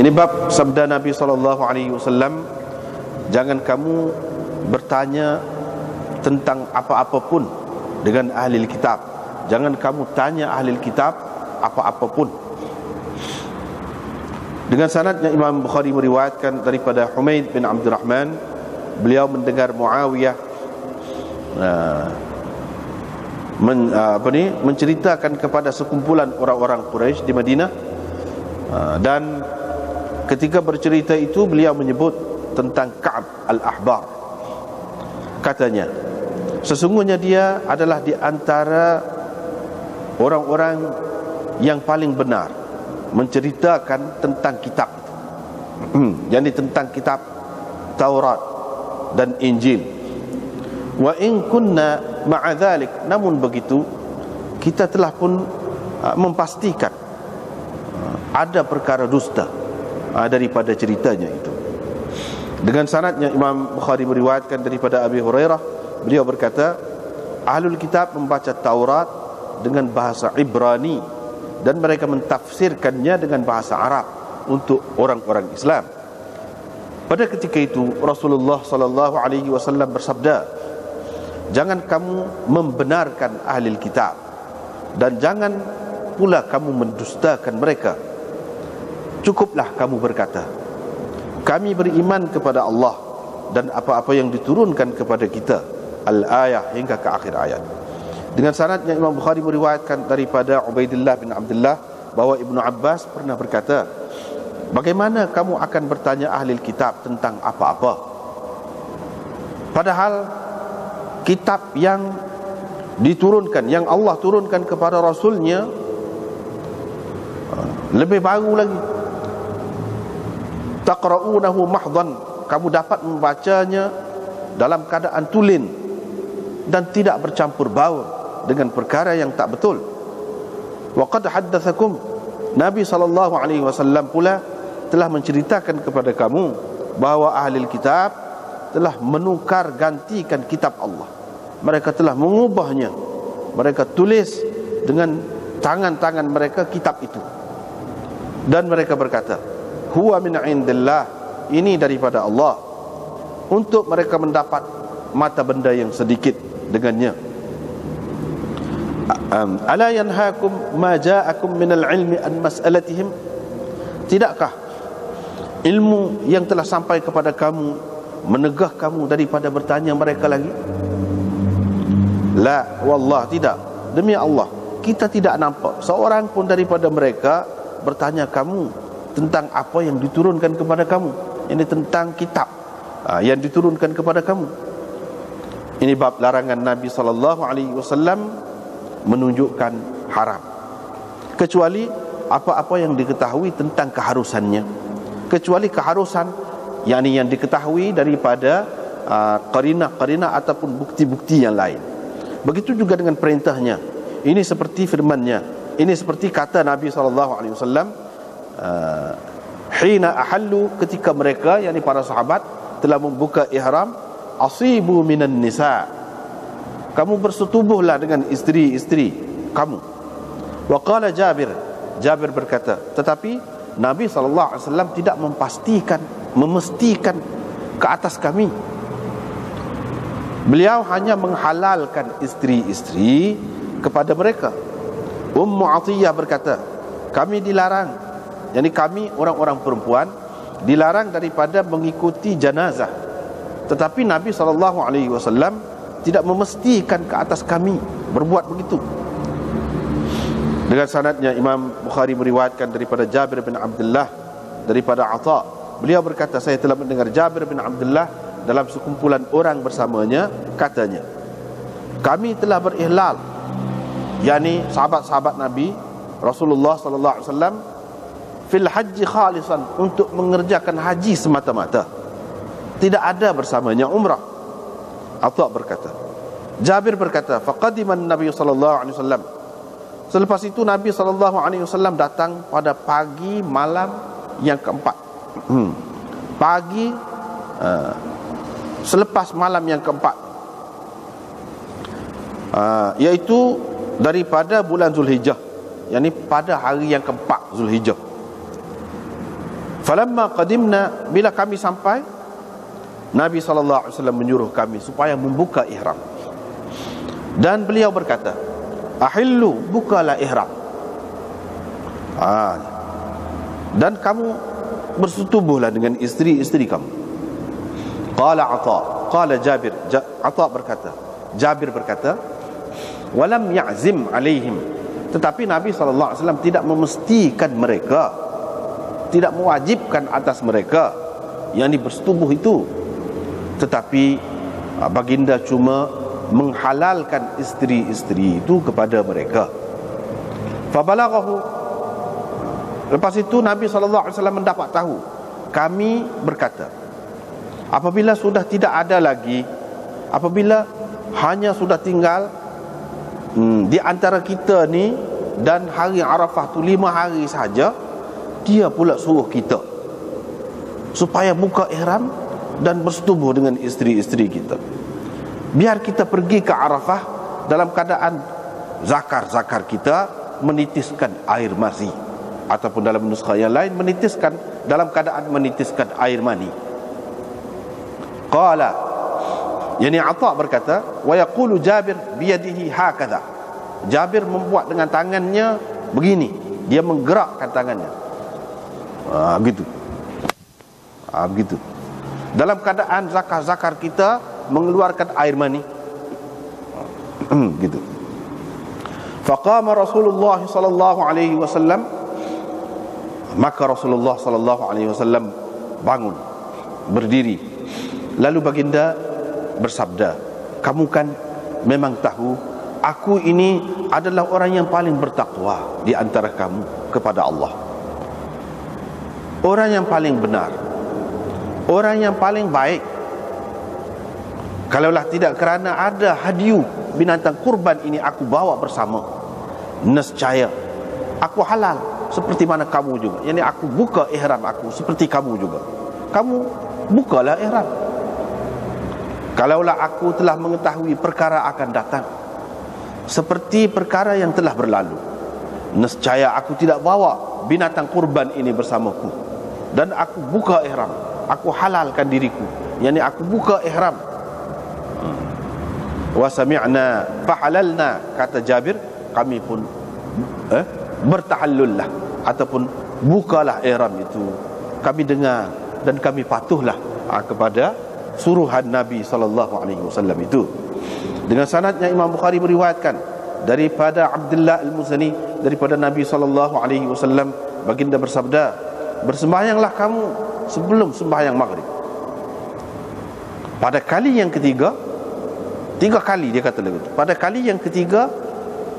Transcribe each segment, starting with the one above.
Ini bab sabda Nabi SAW, jangan kamu bertanya tentang apa-apa pun dengan ahli kitab. Jangan kamu tanya ahli kitab apa-apa pun. Dengan sanadnya Imam Bukhari meriwayatkan daripada Humaid bin Abdurrahman, beliau mendengar Muawiyah menceritakan kepada sekumpulan orang-orang Quraisy di Madinah, dan ketika bercerita itu beliau menyebut tentang Ka'ab al-Ahbar. Katanya, sesungguhnya dia adalah di antara orang-orang yang paling benar menceritakan tentang kitab yakni tentang kitab Taurat dan Injil. Wa in kunna ma'a dhalik, namun begitu kita telah pun memastikan ada perkara dusta daripada ceritanya itu. Dengan sanadnya Imam Bukhari meriwayatkan daripada Abi Hurairah, beliau berkata, ahlul kitab membaca Taurat dengan bahasa Ibrani dan mereka mentafsirkannya dengan bahasa Arab untuk orang-orang Islam. Pada ketika itu Rasulullah SAW bersabda, jangan kamu membenarkan ahli kitab dan jangan pula kamu mendustakan mereka. Cukuplah kamu berkata, kami beriman kepada Allah dan apa-apa yang diturunkan kepada kita, al-ayah, hingga ke akhir ayat. Dengan sanadnya Imam Bukhari meriwayatkan daripada Ubaidillah bin Abdullah bahwa Ibnu Abbas pernah berkata, bagaimana kamu akan bertanya ahli kitab tentang apa-apa, padahal kitab yang diturunkan, yang Allah turunkan kepada Rasulnya lebih baru lagi. Taqra'unahu mahdhan, kamu dapat membacanya dalam keadaan tulen dan tidak bercampur baur dengan perkara yang tak betul. Wa qad haddatsakum, Nabi SAW pula telah menceritakan kepada kamu bahawa ahli kitab telah menukar gantikan kitab Allah. Mereka telah mengubahnya, mereka tulis dengan tangan-tangan mereka kitab itu, dan mereka berkata, huwa min indillah, ini daripada Allah, untuk mereka mendapat mata benda yang sedikit dengannya. Ala yanhaakum ma ja'akum minal ilmi an mas'alatihim, tidakkah ilmu yang telah sampai kepada kamu menegah kamu daripada bertanya mereka lagi? La wallah, tidak, demi Allah kita tidak nampak seorang pun daripada mereka bertanya kamu tentang apa yang diturunkan kepada kamu, ini tentang kitab yang diturunkan kepada kamu. Ini bab larangan Nabi SAW menunjukkan haram, kecuali apa-apa yang diketahui tentang keharusannya, kecuali keharusan yakni yang diketahui daripada qarinah-qarinah ataupun bukti-bukti yang lain. Begitu juga dengan perintahnya. Ini seperti firman-Nya, ini seperti kata Nabi SAW, hina ahallu, ketika mereka yakni para sahabat telah membuka ihram, asibu minan nisa, kamu bersetubuhlah dengan isteri-isteri kamu. Wa qala Jabir, Jabir berkata, tetapi Nabi SAW tidak memastikan ke atas kami. Beliau hanya menghalalkan isteri-isteri kepada mereka. Ummu Atiyah berkata, kami dilarang, yakni kami orang-orang perempuan dilarang daripada mengikuti janazah, tetapi Nabi SAW tidak memastikan ke atas kami berbuat begitu. Dengan sanadnya Imam Bukhari meriwayatkan daripada Jabir bin Abdullah daripada Atha, beliau berkata, saya telah mendengar Jabir bin Abdullah dalam sekumpulan orang bersamanya, katanya, kami telah berihlal, yakni sahabat-sahabat Nabi Rasulullah SAW, fil haji khalisan, untuk mengerjakan haji semata-mata, tidak ada bersamanya umrah. Atha berkata, Jabir berkata, faqadiman Nabi SAW, selepas itu Nabi SAW datang pada pagi malam yang keempat. Pagi selepas malam yang keempat, yaitu daripada bulan Zulhijjah, yakni pada hari yang keempat Zulhijjah. Falamma qadimna, bila kami sampai, Nabi SAW menyuruh kami supaya membuka ihram. Dan beliau berkata, ahillu, bukalah ihram. Dan kamu bersetubuhlah dengan isteri-isteri kamu. Qala Atha, qala Jabir, Atha berkata, Jabir berkata, walam ya'zim alaihim, tetapi Nabi SAW tidak memestikan mereka, tidak mewajibkan atas mereka yang bersetubuh itu, tetapi baginda cuma menghalalkan isteri-isteri itu kepada mereka. Fabalaghahu, lepas itu Nabi SAW mendapat tahu kami berkata, apabila sudah tidak ada lagi, apabila hanya sudah tinggal di antara kita ni dan hari Arafah tu 5 hari saja, dia pula suruh kita supaya buka ihram dan bersetubuh dengan isteri-isteri kita. Biar kita pergi ke Arafah dalam keadaan zakar kita menitiskan air mazi, ataupun dalam nuskha yang lain menitiskan, dalam keadaan menitiskan air mani. Qala, yani Atha berkata, wa yaqulu Jabir biyadihi hakadha, Jabir membuat dengan tangannya begini, dia menggerakkan tangannya begitu. Begitu. Dalam keadaan zakar kita mengeluarkan air mani. Gitu. Faqama Rasulullah sallallahu alaihi wasallam, maka Rasulullah sallallahu alaihi wasallam bangun, berdiri. Lalu baginda bersabda, kamu kan memang tahu aku ini adalah orang yang paling bertakwa di antara kamu kepada Allah, orang yang paling benar, orang yang paling baik. Kalaulah tidak kerana ada hadiu, binatang kurban ini aku bawa bersama, nescaya aku halal seperti mana kamu juga. Yani aku buka ihram aku seperti kamu juga. Kamu bukalah ihram. Kalaulah aku telah mengetahui perkara akan datang seperti perkara yang telah berlalu, nescaya aku tidak bawa binatang kurban ini bersamaku, dan aku buka ihram, aku halalkan diriku, yani aku buka ihram. Wa sami'na fahalalna, kata Jabir, kami pun bertahallullah ataupun bukalah ihram itu, kami dengar dan kami patuhlah kepada suruhan Nabi SAW itu. Dengan sanadnya Imam Bukhari meriwayatkan daripada Abdullah Al-Muzani, daripada Nabi SAW, baginda bersabda, bersembahyanglah kamu sebelum sembahyang maghrib. Pada kali yang ketiga, 3 kali dia kata begitu. Pada kali yang ketiga,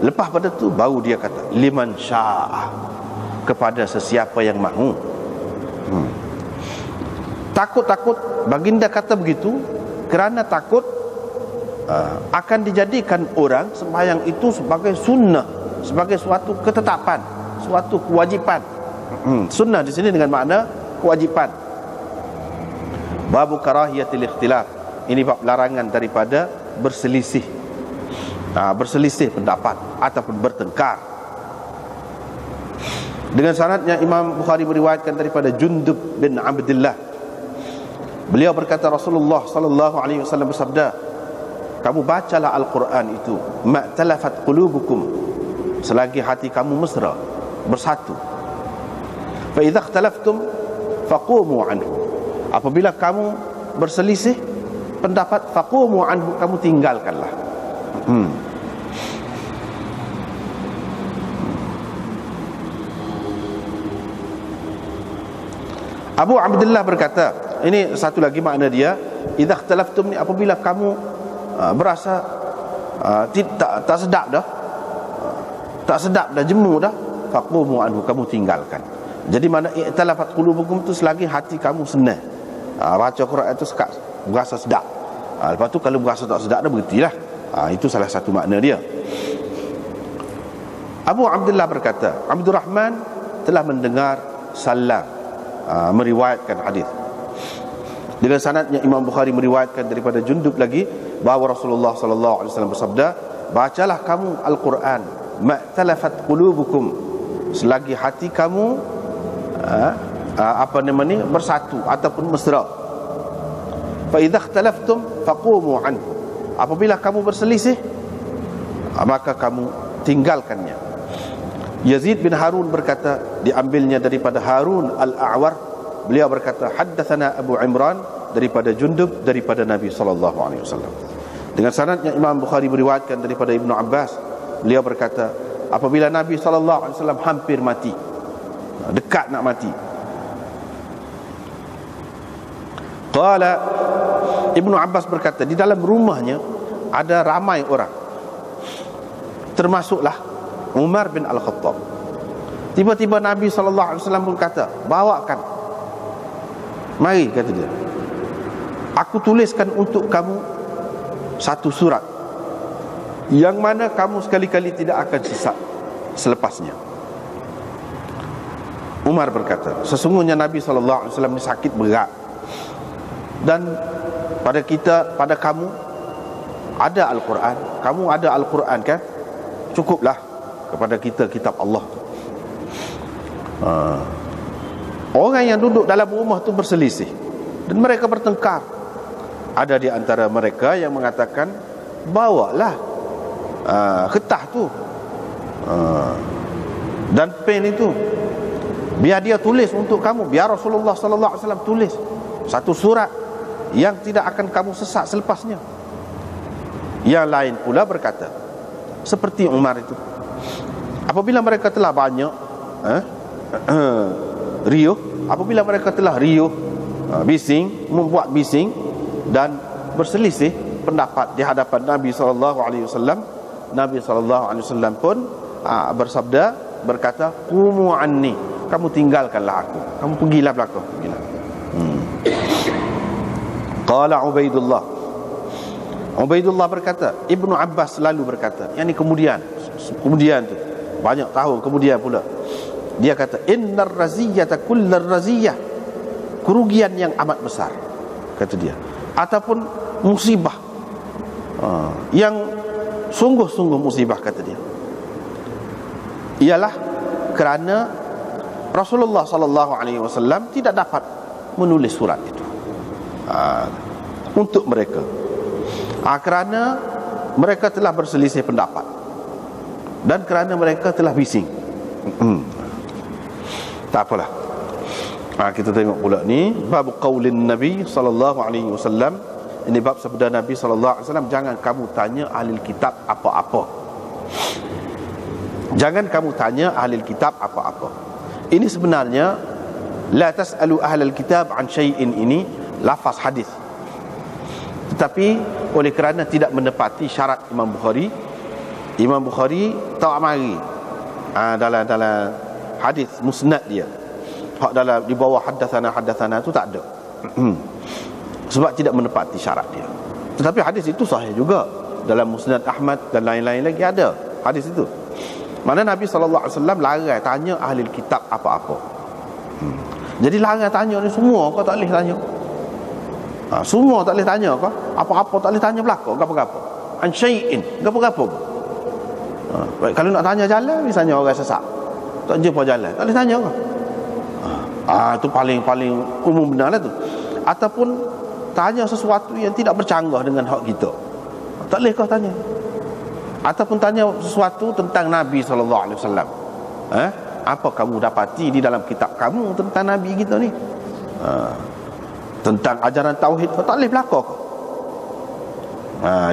lepas pada tu baru dia kata liman syaa, kepada sesiapa yang mahu. Takut-takut baginda kata begitu kerana takut akan dijadikan orang sembahyang itu sebagai sunnah, sebagai suatu ketetapan, suatu kewajipan. Sunnah di sini dengan makna kewajipan. Babu karahiyatil ikhtilaf, ini bab larangan daripada berselisih, berselisih pendapat ataupun bertengkar. Dengan sanadnya Imam Bukhari meriwayatkan daripada Jundub bin Abdullah, beliau berkata Rasulullah sallallahu alaihi wasallam bersabda, kamu bacalah Al-Quran itu, ma'talafat qulubukum, selagi hati kamu mesra, bersatu. Fa idza ikhtalaftum faqumu anhu, apabila kamu berselisih pendapat, faqumu anhu, kamu tinggalkanlah. Abu Abdullah berkata, ini satu lagi makna dia, idza ikhtalaftum ni apabila kamu berasa tak sedap dah, tak sedap dah, jemu dah, faqumu anhu, kamu tinggalkan. Jadi mana i'talafat qulubukum tu selagi hati kamu senang, baca Quran itu sekat berasa sedap. Lepas tu kalau berasa tak sedap dah, berhentilah. Itu salah satu makna dia. Abu Abdullah berkata, Abdul Rahman telah mendengar Salam meriwayatkan hadis. Dengan sanadnya Imam Bukhari meriwayatkan daripada Jundub lagi, bahawa Rasulullah sallallahu alaihi wasallam bersabda, bacalah kamu Al-Quran, ma'talafat qulubukum, selagi hati kamu bersatu ataupun mesra. Fa idza ikhtalaftum faqumu anhu. Apabila kamu berselisih, maka kamu tinggalkannya. Yazid bin Harun berkata, diambilnya daripada Harun al-A'war, beliau berkata, haddatsana Abu Imran daripada Jundub daripada Nabi sallallahu alaihi wasallam. Dengan sanadnya Imam Bukhari meriwayatkan daripada Ibnu Abbas, beliau berkata, apabila Nabi sallallahu alaihi wasallam hampir mati, dekat nak mati, qala, Ibnu Abbas berkata, di dalam rumahnya ada ramai orang, termasuklah Umar bin Al-Khattab. Tiba-tiba Nabi sallallahu alaihi wasallam berkata, bawakan, mari, kata dia, aku tuliskan untuk kamu satu surat yang mana kamu sekali-kali tidak akan sesat selepasnya. Umar berkata, sesungguhnya Nabi sallallahu alaihi wasallam ini sakit berat, dan pada kamu ada Al-Quran, kamu ada Al-Quran kan, cukuplah kepada kita kitab Allah. Orang yang duduk dalam rumah tu berselisih dan mereka bertengkar. Ada di antara mereka yang mengatakan, bawalah kertas tu dan pen itu, biar dia tulis untuk kamu, biar Rasulullah sallallahu alaihi wasallam tulis satu surat yang tidak akan kamu sesat selepasnya. Yang lain pula berkata, seperti Umar itu, apabila mereka telah banyak riuh, apabila mereka telah riuh, bising, membuat bising dan berselisih pendapat di hadapan Nabi sallallahu alaihi wasallam, Nabi sallallahu alaihi wasallam pun bersabda, berkata, qumu anni, kamu tinggalkanlah aku, kamu pergilah belakang, pergilah. Qala Ubaidullah berkata, Ibnu Abbas selalu berkata, yakni kemudian tu banyak tahun kemudian pula, dia kata, innar raziyata kullar raziyah, kerugian yang amat besar, kata dia, ataupun musibah yang sungguh-sungguh musibah, kata dia, ialah kerana Rasulullah sallallahu alaihi wasallam tidak dapat menulis surat itu untuk mereka, kerana mereka telah berselisih pendapat dan kerana mereka telah bising. Tak apalah, kita tengok pula ni bab qaulin Nabi sallallahu alaihi wasallam. Ini bab sabda Nabi sallallahu alaihi wasallam, jangan kamu tanya ahli kitab apa-apa, jangan kamu tanya ahli kitab apa-apa. Ini sebenarnya la tas'alu ahlal kitab an syai'in, ini lafaz hadis, tetapi oleh kerana tidak menepati syarat Imam Bukhari tak mari dalam hadis musnad dia, hak dalam di bawah haddatsana tu tak ada. Sebab tidak menepati syarat dia. Tetapi hadis itu sahih juga, dalam musnad Ahmad dan lain-lain lagi ada hadis itu. Mana Nabi sallallahu alaihi wasallam larang tanya ahli kitab apa-apa. Jadi larang tanya ni semua, kau tak boleh tanya. Semua tak boleh tanya kau, apa-apa tak boleh tanya belaka, gapo-gapo, an syai'in, gapo-gapo. Baik, kalau nak tanya jalan, misalnya orang sesat tak jumpa jalan, tak boleh tanya kau. Itu paling umum benar lah tu. Ataupun tanya sesuatu yang tidak bercanggah dengan hak kita, tak boleh kau tanya. Ataupun tanya sesuatu tentang Nabi sallallahu alaihi wasallam, apa kamu dapati di dalam kitab kamu tentang Nabi kita ni, tentang ajaran tauhid, tak boleh berlaku.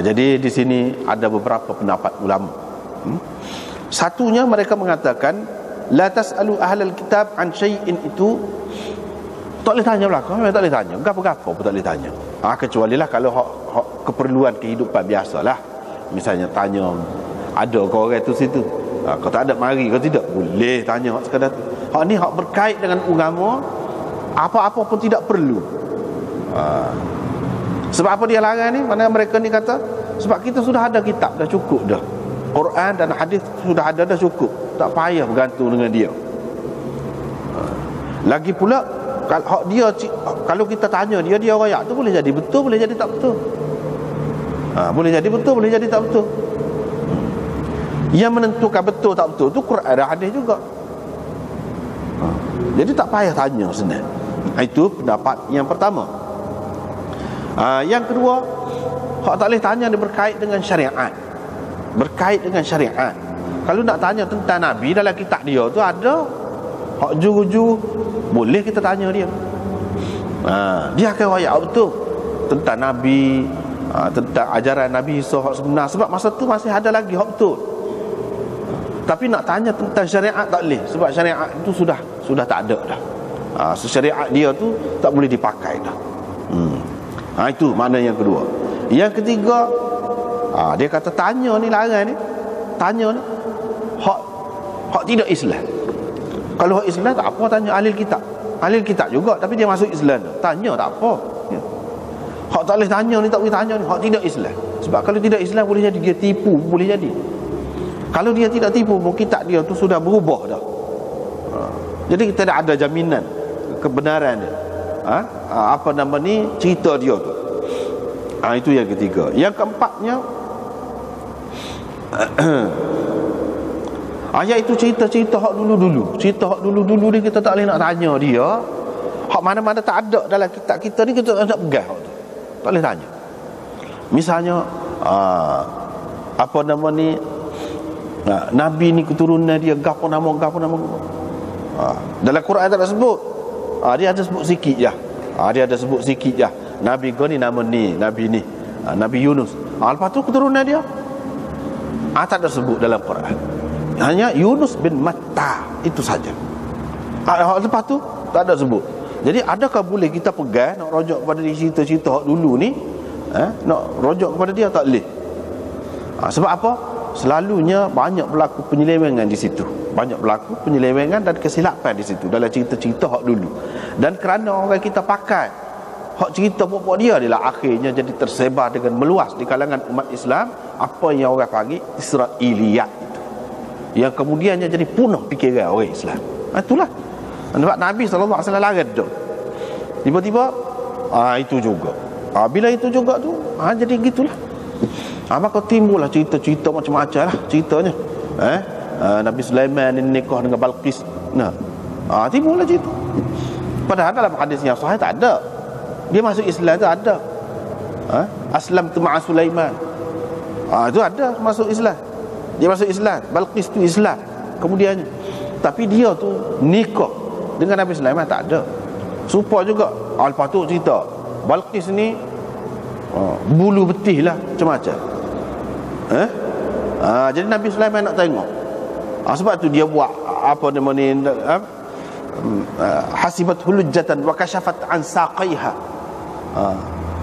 Jadi di sini ada beberapa pendapat ulama. Satunya mereka mengatakan, la tas'alu ahlal kitab an syai'in, itu tak boleh tanya belaka, memang tak boleh tanya, gapo-gapo pun tak boleh tanya. Kecuali lah kalau hak keperluan kehidupan biasalah. Misalnya tanya, ada kau orang tu situ, kau tak ada mari, kau tidak boleh tanya hak sekadar tu. Hak ni hak berkait dengan agama, apa-apa pun tidak perlu. Sebab apa dia larang ni? Mana mereka ni kata, sebab kita sudah ada kitab, dah cukup dah, Quran dan hadis sudah ada, dah cukup, tak payah bergantung dengan dia. Lagi pula kalau kita tanya dia royak tu, boleh jadi betul, boleh jadi tak betul. Boleh jadi betul, boleh jadi tak betul. Yang menentukan betul tak betul tu Quran dan hadis juga. Jadi tak payah tanya senang. Itu pendapat yang pertama. Yang kedua, hak tak boleh tanya dia berkait dengan syariat. Berkait dengan syariat. Kalau nak tanya tentang Nabi, dalam kitab dia tu ada hak juru-juru, boleh kita tanya dia. Dia akan royak betul tentang Nabi, tentang ajaran Nabi Isa hak sebenar. Sebab masa tu masih ada lagi hak betul. Tapi nak tanya tentang syariat tak boleh, sebab syariat itu sudah tak ada dah. Syariat dia tu tak boleh dipakai dah. Itu makna yang kedua. Yang ketiga, dia kata tanya ni larang ni. Tanya ni hak tidak Islam. Kalau hak Islam tak apa tanya ahli kitab. Ahli kitab juga tapi dia masuk Islam. Tanya tak apa. Hak tak boleh tanya ni, tak boleh tanya ni, hak tidak Islam. Sebab kalau tidak Islam boleh jadi dia tipu, boleh jadi. Kalau dia tidak tipu, kitab dia tu sudah berubah dah. Jadi kita tidak ada jaminan kebenaran dia. Apa nama ni, cerita dia tu. Itu yang ketiga. Yang keempatnya, iaitu cerita-cerita hak dulu-dulu. Cerita hak dulu-dulu ni kita tak boleh nak tanya dia. Hak mana-mana tak ada dalam kitab kita ni, kita nak pegang hak tu. Tak boleh tanya. Misalnya apa nama ni, Nabi ni keturunan dia gapo nama. Dalam Quran tak ada sebut. Dia ada sebut sikit je. Dia ada sebut sikit je. Nabi kau ni nama ni, Nabi ni, Nabi Yunus. Lepas tu keturunan dia tak ada sebut dalam Quran. Hanya Yunus bin Matta, itu saja. Lepas tu tak ada sebut. Jadi adakah boleh kita pegang nak rujuk kepada cerita-cerita hak dulu ni, nak rujuk kepada dia? Tak boleh. Sebab apa? Selalunya banyak berlaku penyelewengan di situ. Banyak berlaku penyelewengan dan kesilapan di situ dalam cerita-cerita hak dulu. Dan kerana orang kita pakai hak cerita pokok dia adalah akhirnya jadi tersebar dengan meluas di kalangan umat Islam apa yang orang panggil Israiliyat itu, yang kemudiannya jadi punah fikiran orang Islam. Itulah sebab Nabi SAW larang tu. Tiba-tiba itu juga. Bila itu juga tu jadi gitulah. Maka timbullah cerita-cerita macam-macam lah ceritanya. Nabi Sulaiman ni nikah dengan Balqis. Timbullah cerita. Padahal dalam hadis yang sahih tak ada. Dia masuk Islam tu ada. Aslam tu ma'a Sulaiman. Itu ada masuk Islam. Dia masuk Islam. Balqis tu Islam kemudiannya. Tapi dia tu nikah dengan Nabi Sulaiman tak ada. Serupa juga. Lepas tu cerita Balqis ni bulu betih lah macam-macam. Jadi Nabi Sulaiman nak tengok. Sebab tu dia buat apa nama ni, hasibat hulujatan wa kashafat an saqaiha.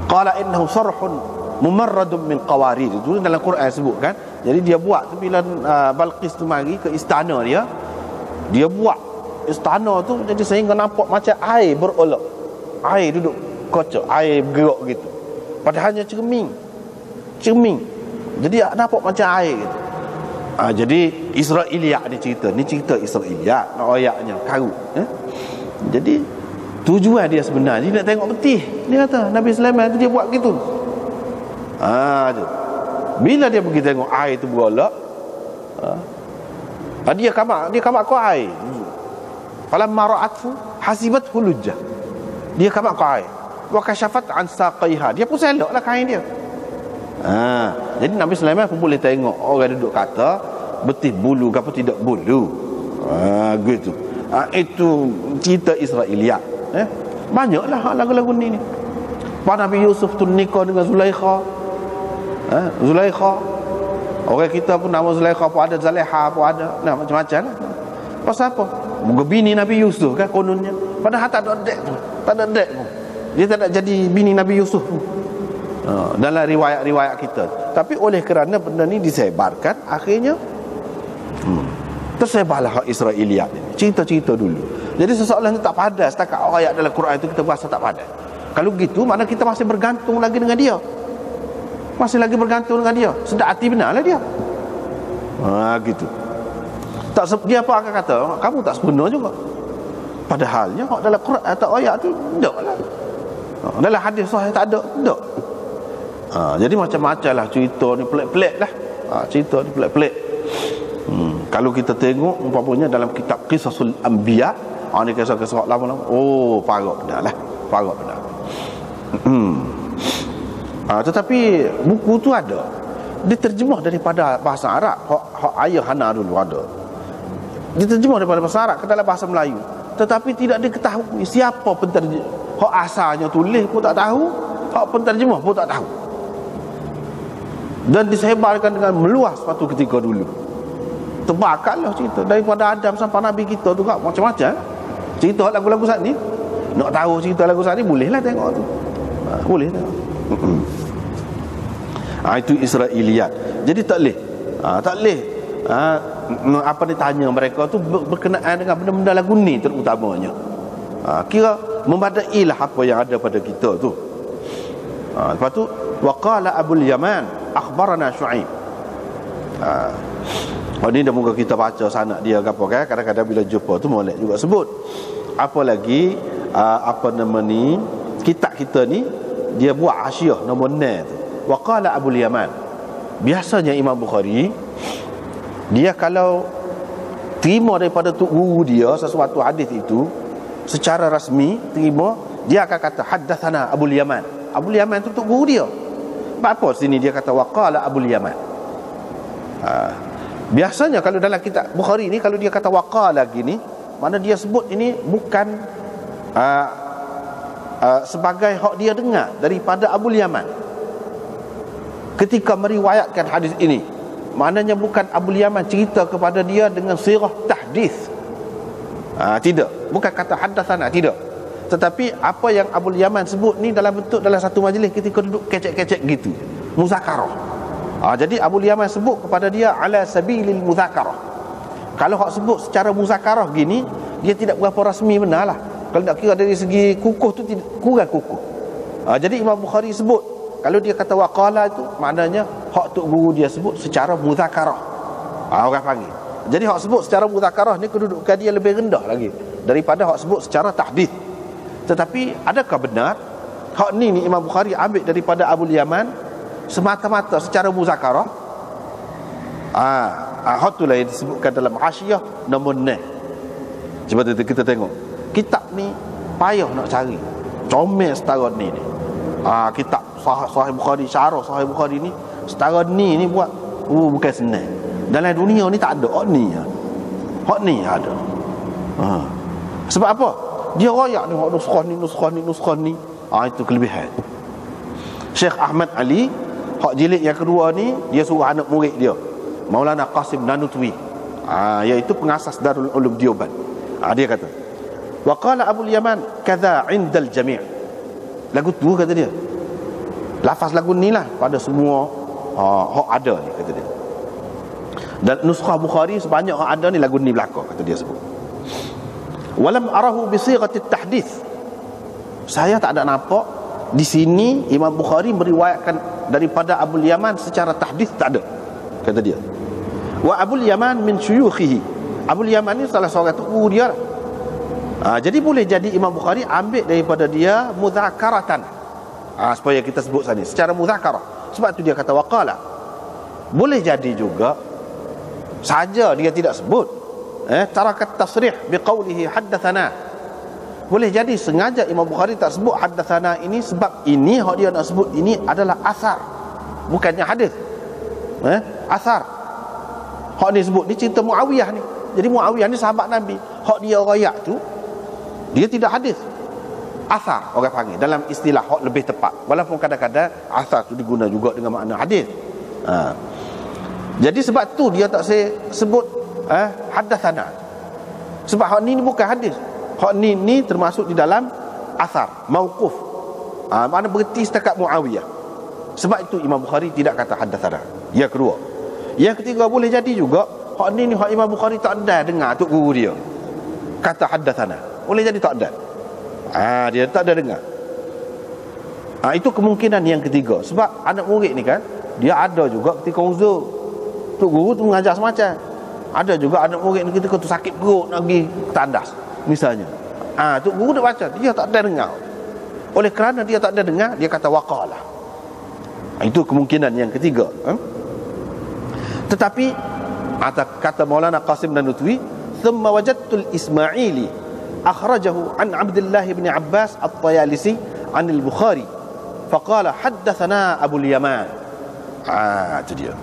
Qala innahu sarhun mumarradun min qawarid. Itu dalam Quran sebut kan. Jadi dia buat tu bila Balqis tu mari ke istana dia buat istana tu jadi sehingga nampak macam air berolok. Air duduk kocok, air bergerak gitu. Padahalnya cermin. Jadi nampak macam air gitu. Jadi Israiliyat ni cerita Israiliyat, nak ayatnya karut. Jadi tujuan dia sebenarnya dia nak tengok betih. Dia kata Nabi Sulaiman tu dia buat gitu. Bila dia pergi tengok air tu berolak, dia kamak ke air. Falamma ra'athu hasibat hulujah. Dia kamak ke air. Wa kashafat an saqaiha. Dia pun seloklah kain dia. Jadi Nabi Sulaiman pun boleh tengok orang duduk kata betih bulu ke apa tidak bulu. Gitu. Itu cerita Israiliyat. Banyaklah lagu-lagu ni. Pak Nabi Yusuf tu nikah dengan Zulaikha. Zulaikha. Orang kita pun nama Zulaikha pun ada, Zaleha pun ada. Macam-macam lah. Pasal apa? Bini Nabi Yusuf kan kononnya. Padahal tak ada dek tu. Tak ada dek pun. Dia tak nak jadi bini Nabi Yusuf pun. Dalam riwayat-riwayat kita. Tapi oleh kerana benda ni disebarkan, akhirnya tersebarlah Israiliyat ini. Cerita-cerita dulu. Jadi seseorang itu tak padas. Setakat ayat dalam Quran itu kita berasa tak padas. Kalau gitu, mana kita masih bergantung lagi dengan dia. Masih lagi bergantung dengan dia. Sedap hati benarlah dia. Gitu. Dia apa akan kata? Kamu tak sempurna juga. Padahalnya dalam Quran atau ayat tu tak lah. Dalam hadis sahih tak ada. Tak. Jadi macam-macam lah cerita ni, pelik-pelik lah. Cerita ni pelik-pelik. Kalau kita tengok umpamanya dalam kitab Qisasul Anbiya, ni kisah-kisah lama-lama, oh parah benar lah, parah benar. Tetapi buku tu ada, diterjemah daripada bahasa Arab. Hak ayah Hana dulu ada, diterjemah daripada bahasa Arab ke dalam bahasa Melayu, tetapi tidak diketahui siapa penterjemah. Hak asalnya tulis pun tak tahu, hak penterjemah pun tak tahu. Dan disebarkan dengan meluas waktu ketika dulu. Terbakarlah cerita daripada Adam sampai Nabi kita tu kak, macam-macam cerita lagu-lagu saat ni. Nak tahu cerita lagu saat ni, bolehlah tengok tu. Boleh tengok. Itu Israiliyat. Jadi tak boleh. Tak boleh. Apa ditanya mereka tu berkenaan dengan benda-benda lagu ni terutamanya. Kira membadailah apa yang ada pada kita tu. Lepas tu waqala Abul Yaman akhbarana Syuaib. Ni dah muka kita baca sanad dia ke apa kan, kadang-kadang bila jumpa tu molek juga sebut. Apa lagi apa nama ni, kitab kita ni dia buat hasyiah nombor 9 tu. Waqala Abul Yaman. Biasanya Imam Bukhari dia kalau terima daripada tok guru dia sesuatu hadis itu secara rasmi terima, dia akan kata haddatsana Abul Yaman. Abul Yaman tu tok guru dia. Apa sini dia kata waqala Abul Yaman. Biasanya kalau dalam kitab Bukhari ni kalau dia kata waqala gini, mana dia sebut ini bukan sebagai hak dia dengar daripada Abul Yaman ketika meriwayatkan hadis ini. Maknanya bukan Abul Yaman cerita kepada dia dengan sirah tahdits. Tidak, bukan kata haddatsana, tidak. Tetapi apa yang Abul Yaman sebut ni dalam bentuk dalam satu majlis ketika duduk kecek-kecek gitu, muzakarah. Jadi Abul Yaman sebut kepada dia ala sabilil muzakarah. Kalau hak sebut secara muzakarah gini, dia tidak berapa rasmi benar lah. Kalau nak kira dari segi kukuh tu kurang kukuh. Jadi Imam Bukhari sebut, kalau dia kata waqala itu maknanya hak tok guru dia sebut secara muzakarah. Orang panggil. Jadi hak sebut secara muzakarah ni kedudukan dia lebih rendah lagi daripada hak sebut secara tahdits. Tetapi adakah benar hak ni Imam Bukhari ambil daripada Abul Yaman semata-mata secara muzakarah? Hak tu lah yang disebutkan dalam hasyiah nombor 9. Cuba kita tengok kitab ni payah nak cari, comel setara ni. Kitab Sahih Bukhari, syarah Sahih Bukhari ni setara ni buat bukan senang. Dalam dunia ni tak ada hak ni. Hak ni ada. Sebab apa? Dia royak ni hak nuskah ni. Itu kelebihan. Syekh Ahmad Ali hak jilid yang kedua ni dia suruh anak murid dia Maulana Qasim Nanutwi, iaitu pengasas Darul Ulum Dioban. Dia kata waqala Abul Yaman kadza indal jami'. Lagu tu kata dia, lafaz lagu ni lah pada semua hak ada ni kata dia. Dan nuskah Bukhari sebanyak hak ada ni lagu ni belaka kata dia sebut. Walam arahu bi sighatit tahdits. Saya tak ada nampak di sini Imam Bukhari meriwayatkan daripada Abul Yaman secara tahdits, tak ada kata dia. Wa Abul Yaman min syuyukhihi. Abul Yaman ni salah seorang tu guru dia. Jadi boleh jadi Imam Bukhari ambil daripada dia mudzakaratan. Supaya kita sebut sini secara mudzakarah. Sebab tu dia kata waqala. Boleh jadi juga saja dia tidak sebut, tarakat tasrih biqaulihi haddatsana. Boleh jadi sengaja Imam Bukhari tak sebut haddatsana ini sebab ini hak dia nak sebut ini adalah asar, bukannya hadis. Asar. Hak ni sebut ni cerita Muawiyah ni. Jadi Muawiyah ni sahabat Nabi. Hak dia rayak tu dia tidak hadis. Asar orang panggil dalam istilah hak lebih tepat. Walaupun kadang-kadang asar tu diguna juga dengan makna hadis. Jadi sebab tu dia tak saya sebut haddatsana. Sebab hak ni bukan hadis. Hak ni termasuk di dalam asar, mauquf. Mana berhenti setakat Muawiyah. Sebab itu Imam Bukhari tidak kata haddatsana. Yang kedua. Yang ketiga, boleh jadi juga hak ni hak Imam Bukhari tak ada dengar tok guru dia kata haddatsana. Boleh jadi tak ada. Dia tak ada dengar. Itu kemungkinan yang ketiga. Sebab anak murid ni kan, dia ada juga ketika uzur. Tok guru tu mengajar semacam. Ada juga anak murid ni ketika tu sakit perut nak pergi tandas misalnya. Tok guru dia baca, dia tak ada dengar. Oleh kerana dia tak ada dengar, dia kata waqala. Itu kemungkinan yang ketiga. Tetapi Kata Maulana Qasim Nanutwi, thumma wajadtul Ismaili akhrajahu an Abdullah bin Abbas at-Tayalisi an al-Bukhari faqala haddathana Abu al-Yaman. Itu dia.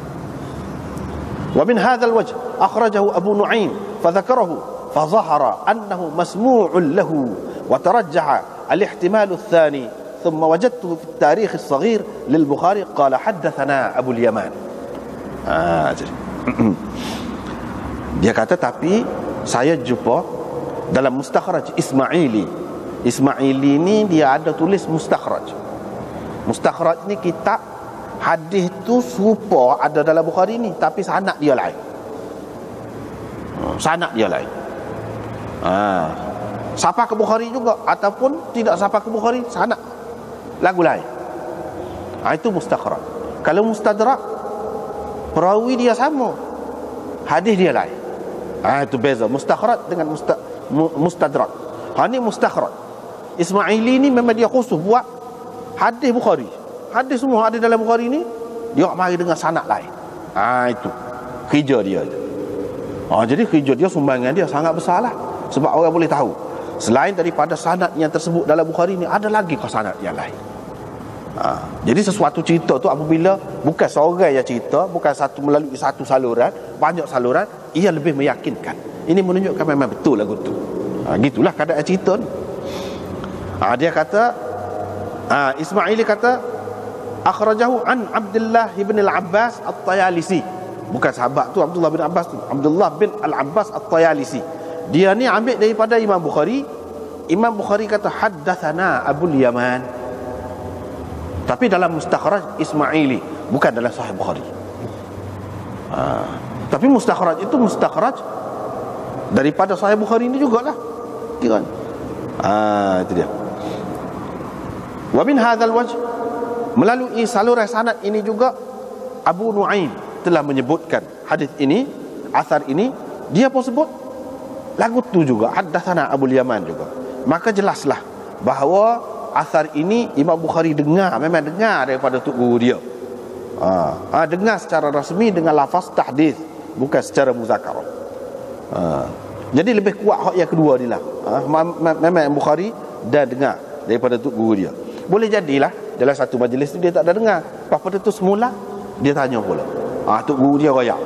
Wa min hadha al-wajh akhrajahu Abu Nu'aim fadhakarahu fadhahara annahu masmu'un lahu wa tarajjaha al-ihtimal ath-thani thumma wajadtuhu fi at-tarikh as-saghir lil-Bukhari qala haddathana Abu al-Yaman. Jadi dia kata, tapi saya jumpa dalam mustakhraj Ismaili. Ismaili ni dia ada tulis mustakhraj. Mustakhraj ni kitab hadis tu serupa ada dalam Bukhari ni, tapi sanad dia lain. Sanad dia lain. Siapa ke Bukhari juga ataupun tidak siapa ke Bukhari, sanad lagu lain. Itu mustakhraj. Kalau mustadrak, perawi dia sama, hadis dia lain. Itu beza mustakhraj dengan mustadrak. Ini mustakhraj. Ismaili ni memang dia khusus buat hadis Bukhari. Hadis semua ada dalam Bukhari ni, dia mari dengan sanad lain. Itu kerja dia. Jadi kerja dia, sumbangan dia sangat besar lah. Sebab orang boleh tahu, selain daripada sanad yang tersebut dalam Bukhari ni, ada lagi ke sanad yang lain. Jadi sesuatu cerita tu apabila bukan seorang yang cerita, bukan satu melalui satu saluran, banyak saluran, ia lebih meyakinkan. Ini menunjukkan memang betul lagu tu. Gitulah keadaan cerita ni. Dia kata, Ismaili kata, akhrajahu an Abdullah bin al-Abbas at-Tayalisi. Bukan sahabat tu Abdullah bin Abbas tu, Abdullah bin al-Abbas at-Tayalisi. Dia ni ambil daripada Imam Bukhari. Imam Bukhari kata haddathana Abu al-Yaman. Tapi dalam mustakhraj Ismaili, bukan dalam Sahih Bukhari. Tapi mustakhraj itu mustakhraj daripada Sahih Bukhari ini jugalah. Kira. Itu dia. Wa min hadzal wajh, melalui saluran sanad ini juga Abu Nu'aim telah menyebutkan hadis ini, asar ini, dia pun sebut lagu tu juga, haddatsana Abu al-Yaman juga. Maka jelaslah bahawa asar ini Imam Bukhari dengar, memang dengar daripada tok guru dia. Dengar secara rasmi dengan lafaz tahdits, bukan secara muzakarah. Jadi lebih kuat hak yang kedua ni lah. Memang Bukhari dah dengar daripada tok guru dia. Boleh jadilah dalam satu majlis tu dia tak ada dengar, pada tu semula dia tanya pula. Tok guru dia royak.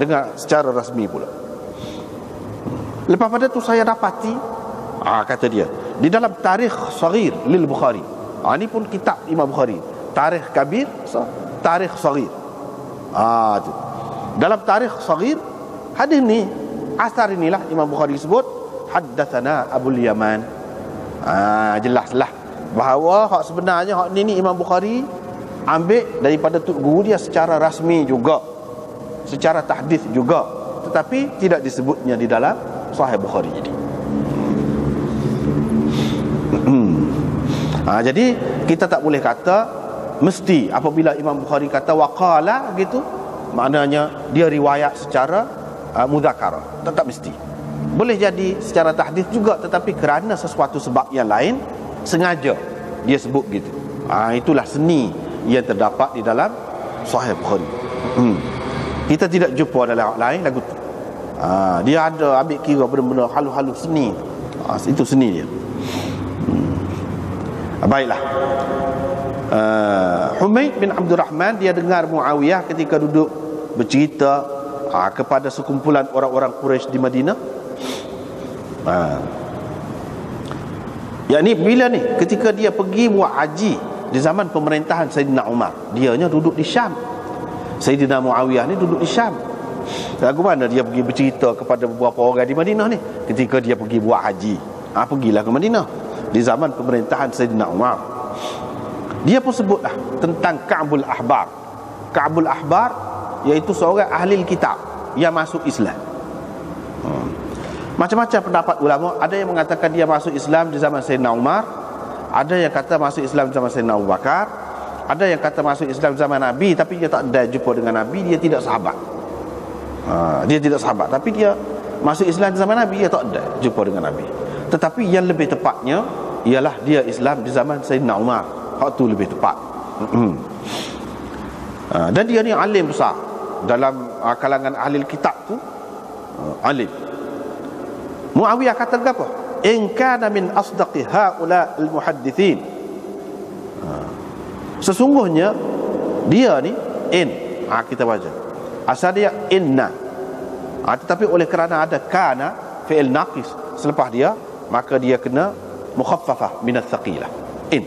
Dengar secara rasmi pula. Lepas pada tu saya dapati, kata dia, di dalam tarikh saghir lil Bukhari. Ini pun kitab Imam Bukhari. Tarikh kabir, tarikh saghir. Tu. Dalam tarikh saghir, hadis ni, asar inilah Imam Bukhari sebut haddatsana Abu al-Yaman. Jelaslah bahawa hak sebenarnya hak ni Imam Bukhari ambil daripada tok guru dia secara rasmi juga, secara tahdits juga, tetapi tidak disebutnya di dalam Sahih Bukhari jadi. Jadi kita tak boleh kata mesti apabila Imam Bukhari kata waqala gitu, maknanya dia riwayat secara mudzakarah. Tak mesti. Boleh jadi secara tahdits juga, tetapi kerana sesuatu sebab yang lain sengaja dia sebut gitu. Itulah seni yang terdapat di dalam Sahih Bukhari. Kita tidak jumpa dalam lain lagu tu. Dia ada ambil kira benar-benar halus-halus seni. Itu seni dia. Baiklah. Humaid bin Abdul Rahman, dia dengar Muawiyah ketika duduk bercerita kepada sekumpulan orang-orang Quraisy di Madinah. Yakni bila ni, ketika dia pergi buat haji di zaman pemerintahan Sayyidina Umar, dianya duduk di Syam. Sayyidina Muawiyah ni duduk di Syam. Lagu mana dia pergi bercerita kepada beberapa orang di Madinah ni ketika dia pergi buat haji? Pergilah ke Madinah di zaman pemerintahan Sayyidina Umar. Dia pun sebutlah tentang Ka'bul Ahbar. Ka'bul Ahbar iaitu seorang ahli kitab yang masuk Islam. Macam-macam pendapat ulama. Ada yang mengatakan dia masuk Islam di zaman Sayyidina Umar, ada yang kata masuk Islam zaman Sayyidina Abu Bakar, ada yang kata masuk Islam zaman Nabi, tapi dia tak ada jumpa dengan Nabi, dia tidak sahabat. Dia tidak sahabat, tapi dia masuk Islam di zaman Nabi, dia tak ada jumpa dengan Nabi. Tetapi yang lebih tepatnya ialah dia Islam di zaman Sayyidina Umar. Hak tu lebih tepat. Dan dia ni alim besar. dalam kalangan ahli kitab tu alim. Muawiyah kata apa? In kana min asdaqi haula al-muhaddithin. Sesungguhnya dia ni kita baca asal dia inna, tetapi oleh kerana ada kana fi'il naqis selepas dia, maka dia kena mukhaffafah min ats-tsaqilah in.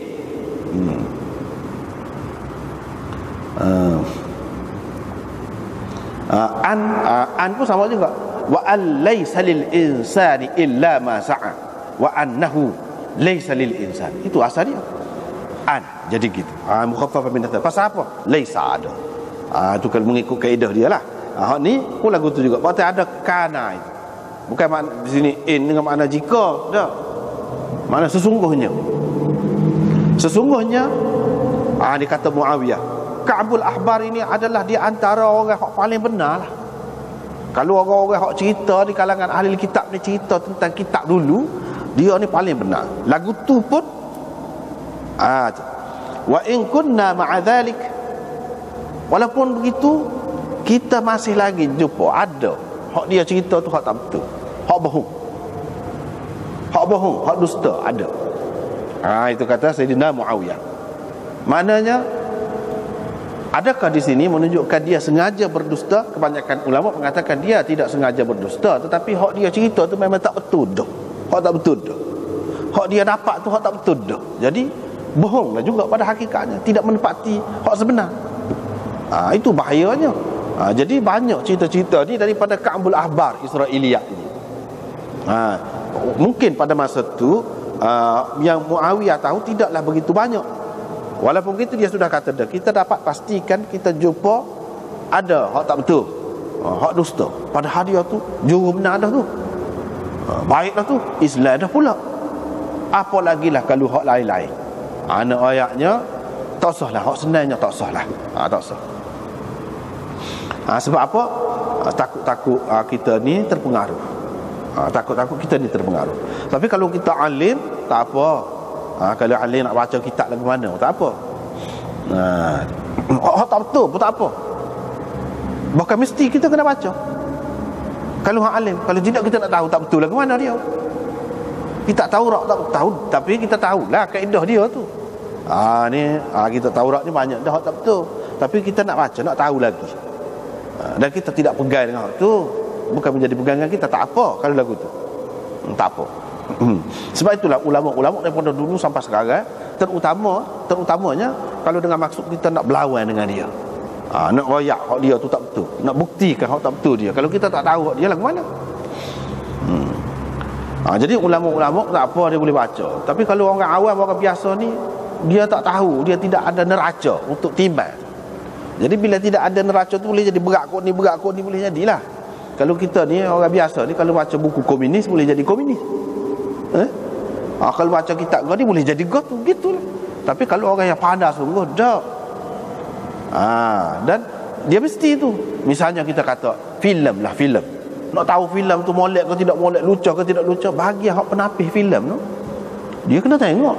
An pun sama juga. Wa an laysa lil insani illa ma sa'a wa annahu laysa lil insani. Itu asal dia. An. Jadi gitu. Mukhaffafah min ats-tsaqilah. Pasal apa? Laysa ada. Itu kalau mengikut kaedah dia lah. Ni pun lagu tu juga. Berarti ada kana itu. Bukan makna di sini in dengan makna jika, dah. Makna sesungguhnya. Sesungguhnya dia kata Muawiyah, Ka'bul Ahbar ini adalah di antara orang yang paling benar lah. Kalau orang-orang yang cerita di kalangan ahli kitab ni cerita tentang kitab dulu, dia ni paling benar. Lagu tu pun wa in kunna ma'a dhalik, walaupun begitu kita masih lagi jumpa ada hak dia cerita tu hak tak betul, hak bohong, hak dusta ada. Itu kata Sayyidina Muawiyah. Maknanya adakah di sini menunjukkan dia sengaja berdusta? Kebanyakan ulama mengatakan dia tidak sengaja berdusta, tetapi hak dia cerita tu memang tak betul dah. Hak tak betul dah. Hak dia dapat tu hak tak betul dah. Jadi bohonglah juga pada hakikatnya, tidak menepati hak sebenar. Itu bahayanya. Jadi banyak cerita-cerita ni daripada Ka'bul Ahbar Israiliyat ini. Mungkin pada masa tu yang Muawiyah tahu tidaklah begitu banyak. Walaupun begitu dia sudah kata dah, kita dapat pastikan kita jumpa ada hak tak betul, hak dusta. Padahal dia tu juru benar dah tu, baiklah tu, Islam dah pula. Apa lagi lah kalau hak lain-lain. Anak ayatnya tak sah lah, hak senangnya tak sah lah, tak sah. Sebab apa? Takut-takut kita ni terpengaruh. Takut-takut kita ni terpengaruh. Tapi kalau kita alim, tak apa. Kalau alim nak baca kitab lagu mana, tak apa. Tak betul pun tak apa. Bahkan mesti kita kena baca. Kalau hak alim, kalau tidak kita nak tahu tak betul lagu mana dia. Kita tahu tak tahu, tapi kita tahulah kaedah dia tu. Kita Taurat ni banyak dah tak betul, tapi kita nak baca, nak tahu lagi. Dan kita tidak pegang dengan hak tu, bukan menjadi pegangan kita, tak apa kalau lagu tu. Tak apa. Sebab itulah ulama-ulama daripada dulu sampai sekarang, terutamanya kalau dengan maksud kita nak berlawan dengan dia, nak royak hak dia tu tak betul, nak buktikan hak tak betul dia. Kalau kita tak tahu hak dia lagu mana. Jadi ulama-ulama tak apa dia boleh baca. Tapi kalau orang awam, orang biasa ni, dia tak tahu, dia tidak ada neraca untuk timbang. Jadi bila tidak ada neraca tu boleh jadi berat kot ni boleh jadilah. Kalau kita ni orang biasa ni, kalau baca buku komunis boleh jadi komunis. Kalau baca kitab kau ni boleh jadi kau tu, gitulah. Tapi kalau orang yang pandai sungguh, tak. Dan dia mesti tu. Misalnya kita kata filem. Nak tahu filem tu molek ke tidak molek, lucu ke tidak lucu, bagi hak penapih filem tu, dia kena tengok.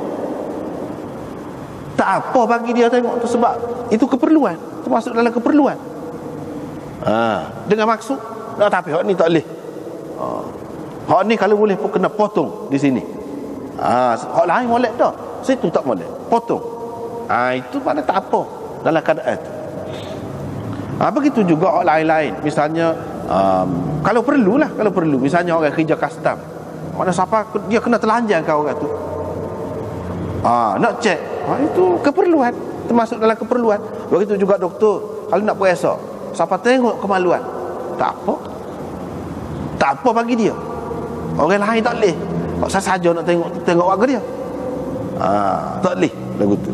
Tak apa bagi dia tengok tu, sebab itu keperluan, termasuk dalam keperluan. Dengan maksud tapi hak ni tak boleh. Hak ni kalau boleh pun kena potong di sini. Hak lain molek dah, situ tak molek, potong. Itu mana tak apa dalam keadaan tu. Begitu juga hak lain-lain. Misalnya kalau perlu, misalnya orang kerja custom, mana siapa dia kena telanjang kau orang tu. Nak cek, itu keperluan, termasuk dalam keperluan. Begitu juga doktor, kalau nak puasa, siapa tengok kemaluan, tak apa bagi dia. Orang lain tak boleh. Kau saja nak tengok warga dia. Tak boleh lagu tu.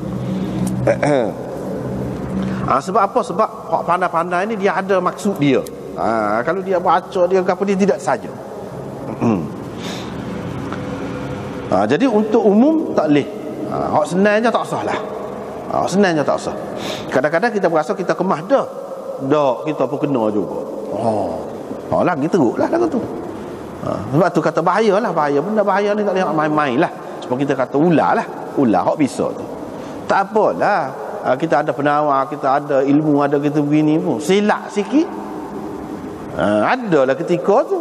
Sebab apa? Sebab hak pandai-pandai ni dia ada maksud dia. Kalau dia baca dia apa, dia tidak saja. Jadi untuk umum tak boleh. Hak senangnya tak sah lah. Senangnya tak sah. Kadang-kadang kita berasa kita kemah dah, kita pun kena juga. Lagi teruk lah lagu tu. Sebab tu kata bahaya benda bahaya ni tak boleh main-main lah. Sebab kita kata ular hak bisa tu. Tak apalah, kita ada penawar, kita ada ilmu, ada kita begini pun silap sikit. Adalah ketika tu.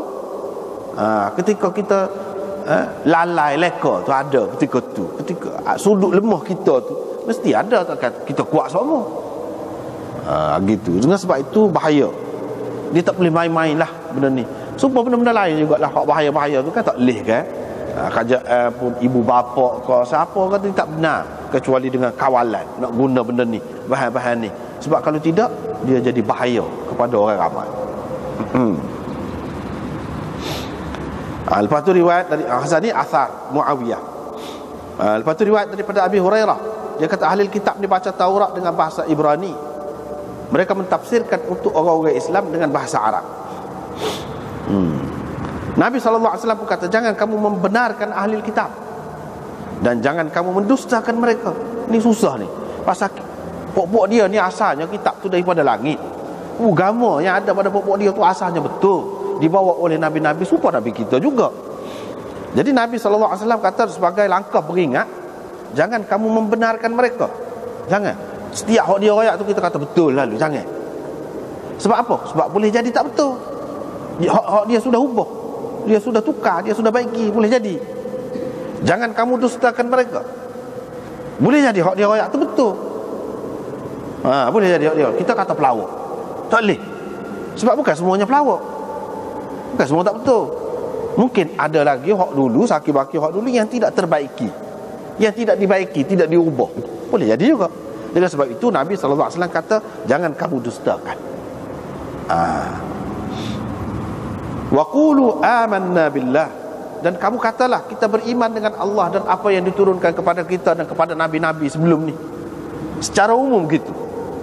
Ketika kita lalai leka tu ada ketika tu. Ketika sudut lemah kita tu mesti ada takkan kita kuat semua. Gitu. Dengan sebab itu bahaya. Dia tak boleh main-main lah benda ni. Supaya benda-benda lain juga lah, hak bahaya-bahaya tu kan tak boleh kan. Kerajaan pun, ibu bapa ke siapa kata tak benar kecuali dengan kawalan nak guna benda ni, bahan-bahan ni. Sebab kalau tidak dia jadi bahaya kepada orang ramai. Lepas tu riwayat dari Hasan ni asar Muawiyah. Lepas tu riwayat daripada Abi Hurairah, dia kata ahli kitab ni baca Taurat dengan bahasa Ibrani, mereka mentafsirkan untuk orang-orang Islam dengan bahasa Arab. Nabi SAW pun kata, jangan kamu membenarkan ahli kitab dan jangan kamu mendustakan mereka. Ni susah ni. Pasal pokok dia ni asalnya kitab tu daripada langit. Agama yang ada pada pokok dia tu asalnya betul, dibawa oleh nabi-nabi supaya nabi kita juga. Jadi Nabi SAW kata sebagai langkah beringat, jangan kamu membenarkan mereka. Jangan. Setiap hak dia royak tu kita kata betul lalu, jangan. Sebab apa? Sebab boleh jadi tak betul. Hak dia sudah ubah, dia sudah tukar, dia sudah baiki, boleh jadi. Jangan kamu dustakan mereka. Boleh jadi hak dia royak tu betul. Boleh jadi hak dia. Kita kata pelawak, tak boleh. Sebab bukan semuanya pelawak, bukan semua tak betul. Mungkin ada lagi hak dulu, saki-baki hak dulu yang tidak terbaiki, yang tidak dibaiki, tidak diubah. Boleh jadi juga. Dengan sebab itu Nabi SAW kata, jangan kamu dustakan. Wa qulu amanna billah, dan kamu katalah kita beriman dengan Allah dan apa yang diturunkan kepada kita dan kepada nabi-nabi sebelum ni. Secara umum gitu.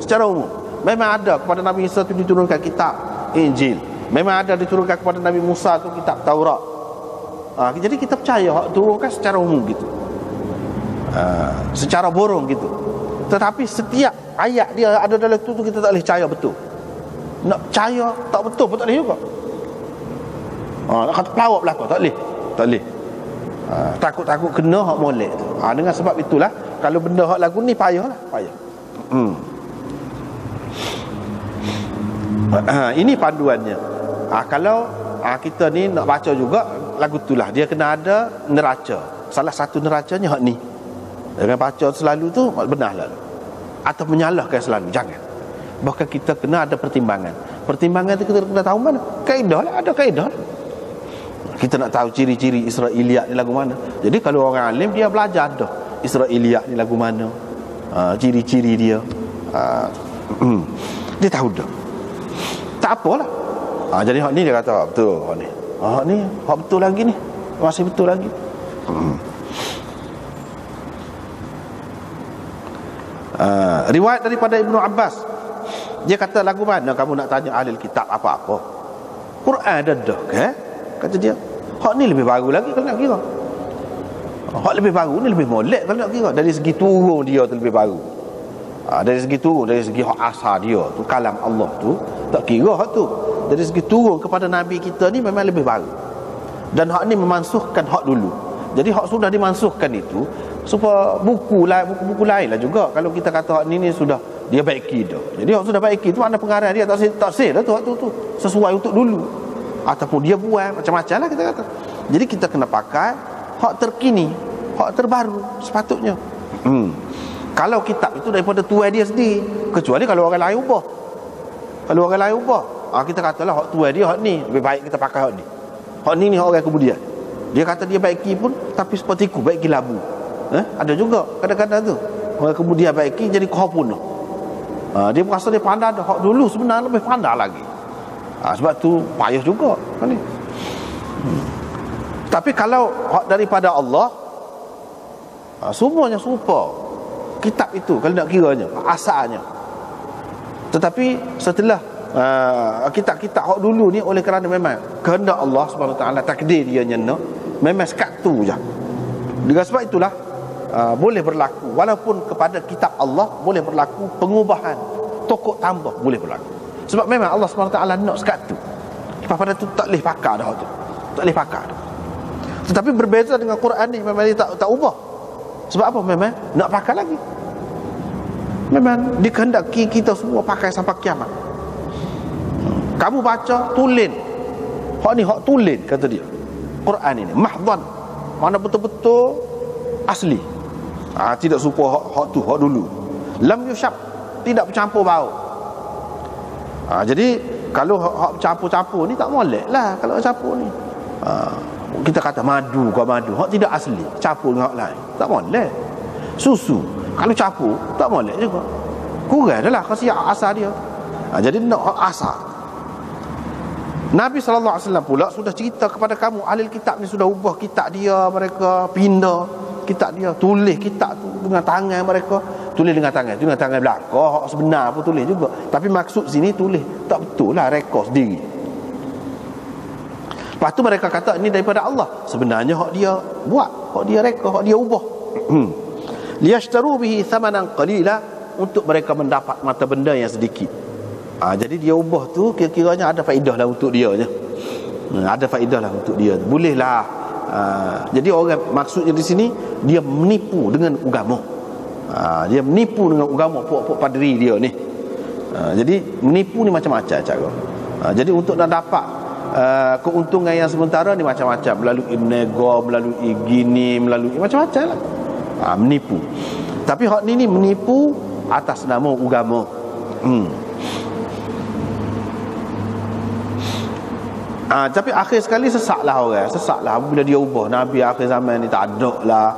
Secara umum. Memang ada kepada Nabi Isa itu diturunkan kitab Injil. Memang ada diturunkan kepada Nabi Musa tu kitab Taurat. Jadi kita percaya hak turunkan secara umum gitu. Secara borong gitu. Tetapi setiap ayat dia ada dalam tu kita tak boleh percaya betul. Nak percaya tak betul pun tak boleh juga. Nak kata pelawak belakang tak boleh. Tak boleh. Takut-takut kena hak molek tu. Dengan sebab itulah kalau benda hak lagu ni payahlah, payah. Ini panduannya. Kalau kita ni nak baca juga lagu itulah, dia kena ada neraca. Salah satu neracanya hak ni. Dengan baca selalu tu benar lalu, atau menyalahkan selalu, jangan. Bahkan kita kena ada pertimbangan. Pertimbangan tu kita kena tahu mana kaedah lah, ada kaedah lah. Kita nak tahu ciri-ciri Israiliyat ni lagu mana. Jadi kalau orang alim dia belajar dah Israiliyat ni lagu mana, ciri-ciri dia, dia tahu dah. Tak apalah. Jadi hak ni dia kata betul, hak ni. Hak ni hak betul lagi ni. Masih betul lagi. Riwayat daripada Ibnu Abbas, dia kata lagu mana kamu nak tanya ahli kitab apa-apa, Quran dah kan? Kata dia, hak ni lebih baru lagi kalau nak kira. Hak lebih baru ni lebih molek kalau nak kira. Dari segi turun dia tu lebih baru. Dari segi turun, dari segi hak asal dia tu, kalam Allah tu, tak kira hak tu. Dari segi turun kepada Nabi kita ni memang lebih baru. Dan hak ni memansuhkan hak dulu. Jadi hak sudah dimansuhkan itu supaya buku lain lah juga. Kalau kita kata hak ni sudah dia baiki dah. Jadi hak sudah baiki tu mana pengarah dia tak sah dah tu hak tu sesuai untuk dulu. Ataupun dia buat macam-macam lah kita kata. Jadi kita kena pakai hak terkini, hak terbaru sepatutnya. Kalau kitab itu daripada tuai dia sendiri, kecuali kalau orang lain ubah. Kalau orang lain ubah, kita katalah hak tuai dia hak ni, lebih baik kita pakai hak ni. Hak ni hak orang kemudian. Dia kata dia baiki pun tapi seperti ku baiki labu. Ada juga kadang-kadang tu orang kemudian baiki jadi kohapun. Dia merasa dia pandai dah, hak dulu sebenarnya lebih pandai lagi. Sebab tu payah juga kan ni. Tapi kalau hak daripada Allah, semuanya serupa kitab itu kalau nak kiranya asalnya. Tetapi setelah kitab-kitab hak dulu ni, oleh kerana memang kehendak Allah Subhanahu Wa Taala, takdir dia nyena, memang sekat tu je. Dengan sebab itulah boleh berlaku walaupun kepada kitab Allah boleh berlaku pengubahan, tokok tambah boleh berlaku. Sebab memang Allah SWT nak sekat tu. Pada tu tak boleh pakar dah tu. Tak boleh pakar dah. Tetapi berbeza dengan Quran ni, memang dia tak ubah. Sebab apa? Memang nak pakar lagi. Memang dikehendaki kita semua pakai sampai kiamat. Kamu baca, tulen. Hak ni hak tulen, kata dia. Quran ini mahdhan, mana betul-betul asli. Tidak serupa hak tu, hak dulu. Lam yushab, tidak bercampur bau. Jadi kalau hak campur-campur ni tak molek lah. Kalau campur ni kita kata madu ke madu, hak tidak asli, campur dengan hak lain, tak molek. Susu kalau campur tak molek juga, kurang dah lah khasiat asal dia. Jadi nak asal. Nabi SAW pula sudah cerita kepada kamu, ahli kitab ni sudah ubah kitab dia, mereka pindah kitab dia, tulis kitab tu dengan tangan mereka, tulis dengan tangan tu dengan tangan belakang, hak sebenar pun tulis juga, tapi maksud sini tulis tak betul lah, rekod sendiri. Lepas tu mereka kata ini daripada Allah, sebenarnya hak dia buat, hak dia rekod, hak dia ubah. Liyashtaru bihi thamanan qalila, untuk mereka mendapat mata benda yang sedikit. Jadi dia ubah tu kira-kiranya ada faedah lah untuk dia je. Ada faedah lah untuk dia. Boleh lah. Jadi orang maksudnya di sini dia menipu dengan agama. Dia menipu dengan agama puak-puak padri dia ni. Jadi menipu ni macam-macam cara. Jadi untuk nak dapat keuntungan yang sementara ni macam-macam, melalui nego, melalui gini, melalui macam-macam lah. Menipu. Tapi hak ni menipu atas nama agama. Tapi akhir sekali sesaklah orang, sesaklah bila dia ubah. Nabi akhir zaman ni tak ada lah.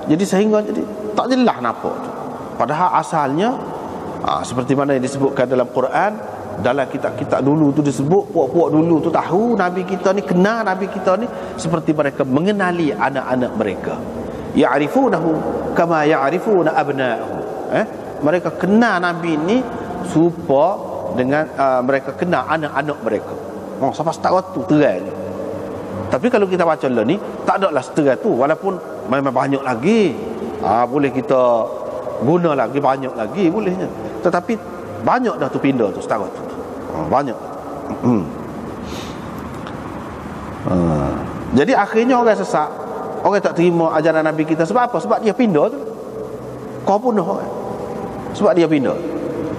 Jadi sehingga jadi tak jelas nampak tu. Padahal asalnya seperti mana yang disebutkan dalam Quran, dalam kitab-kitab dulu tu disebut, puak-puak dulu tu tahu Nabi kita ni, kenal Nabi kita ni seperti mereka mengenali anak-anak mereka. Ya'rifunahu kama ya'rifuna abna'ahum. Mereka kenal Nabi ni serupa dengan mereka kenal anak-anak mereka. Sampai setara tu terang ni. Tapi kalau kita baca lah ni, tak ada lah setara tu, walaupun memang banyak lagi. Boleh kita guna lagi, banyak lagi bolehnya. Tetapi banyak dah tu pindah tu setara tu. Banyak. Jadi akhirnya orang sesat, orang tak terima ajaran Nabi kita. Sebab apa? Sebab dia pindah tu. Kau bunuh orang sebab dia pindah.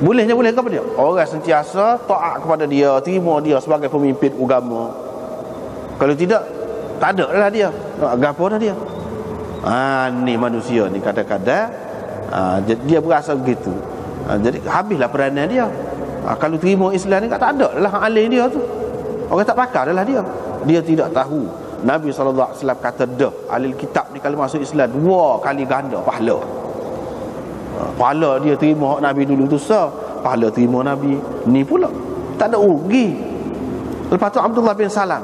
Bolehnya boleh kepada dia. Orang sentiasa taat kepada dia, terima dia sebagai pemimpin agama. Kalau tidak, tak ada lah dia. Gapo dah dia. Ni manusia ni kadang-kadang dia berasa begitu. Jadi habislah peranan dia. Kalau terima Islam ni tak ada lah alih dia tu. Orang tak pakar dah lah dia. Dia tidak tahu. Nabi SAW kata dah, ahli kitab ni kalau masuk Islam 2 kali ganda pahala. Pahala dia terima hak Nabi dulu tu sah, pahala terima Nabi ni pula tak ada rugi. Lepas tu Abdullah bin Salam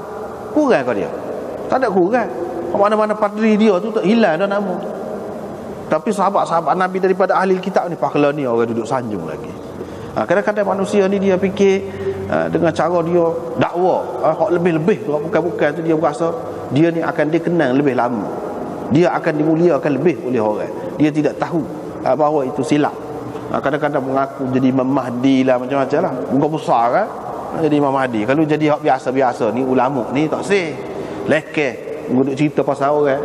kurang ke dia? Tak ada kurang. Mana-mana padri dia tu tak hilang dah nama. Tapi sahabat-sahabat Nabi daripada ahli kitab ni, pahala ni orang duduk sanjung lagi. Kadang-kadang manusia ni dia fikir dengan cara dia dakwa hak lebih-lebih tu, bukan-bukan tu dia berasa dia ni akan dikenang lebih lama, dia akan dimuliakan lebih oleh orang. Dia tidak tahu bahawa itu silap. Kadang-kadang mengaku jadi Imam Mahdi lah, macam-macam lah. Muka besar kan jadi Imam Mahdi. Kalau jadi hak biasa-biasa ni, ulama ni tak sih lekeh duduk cerita pasal orang,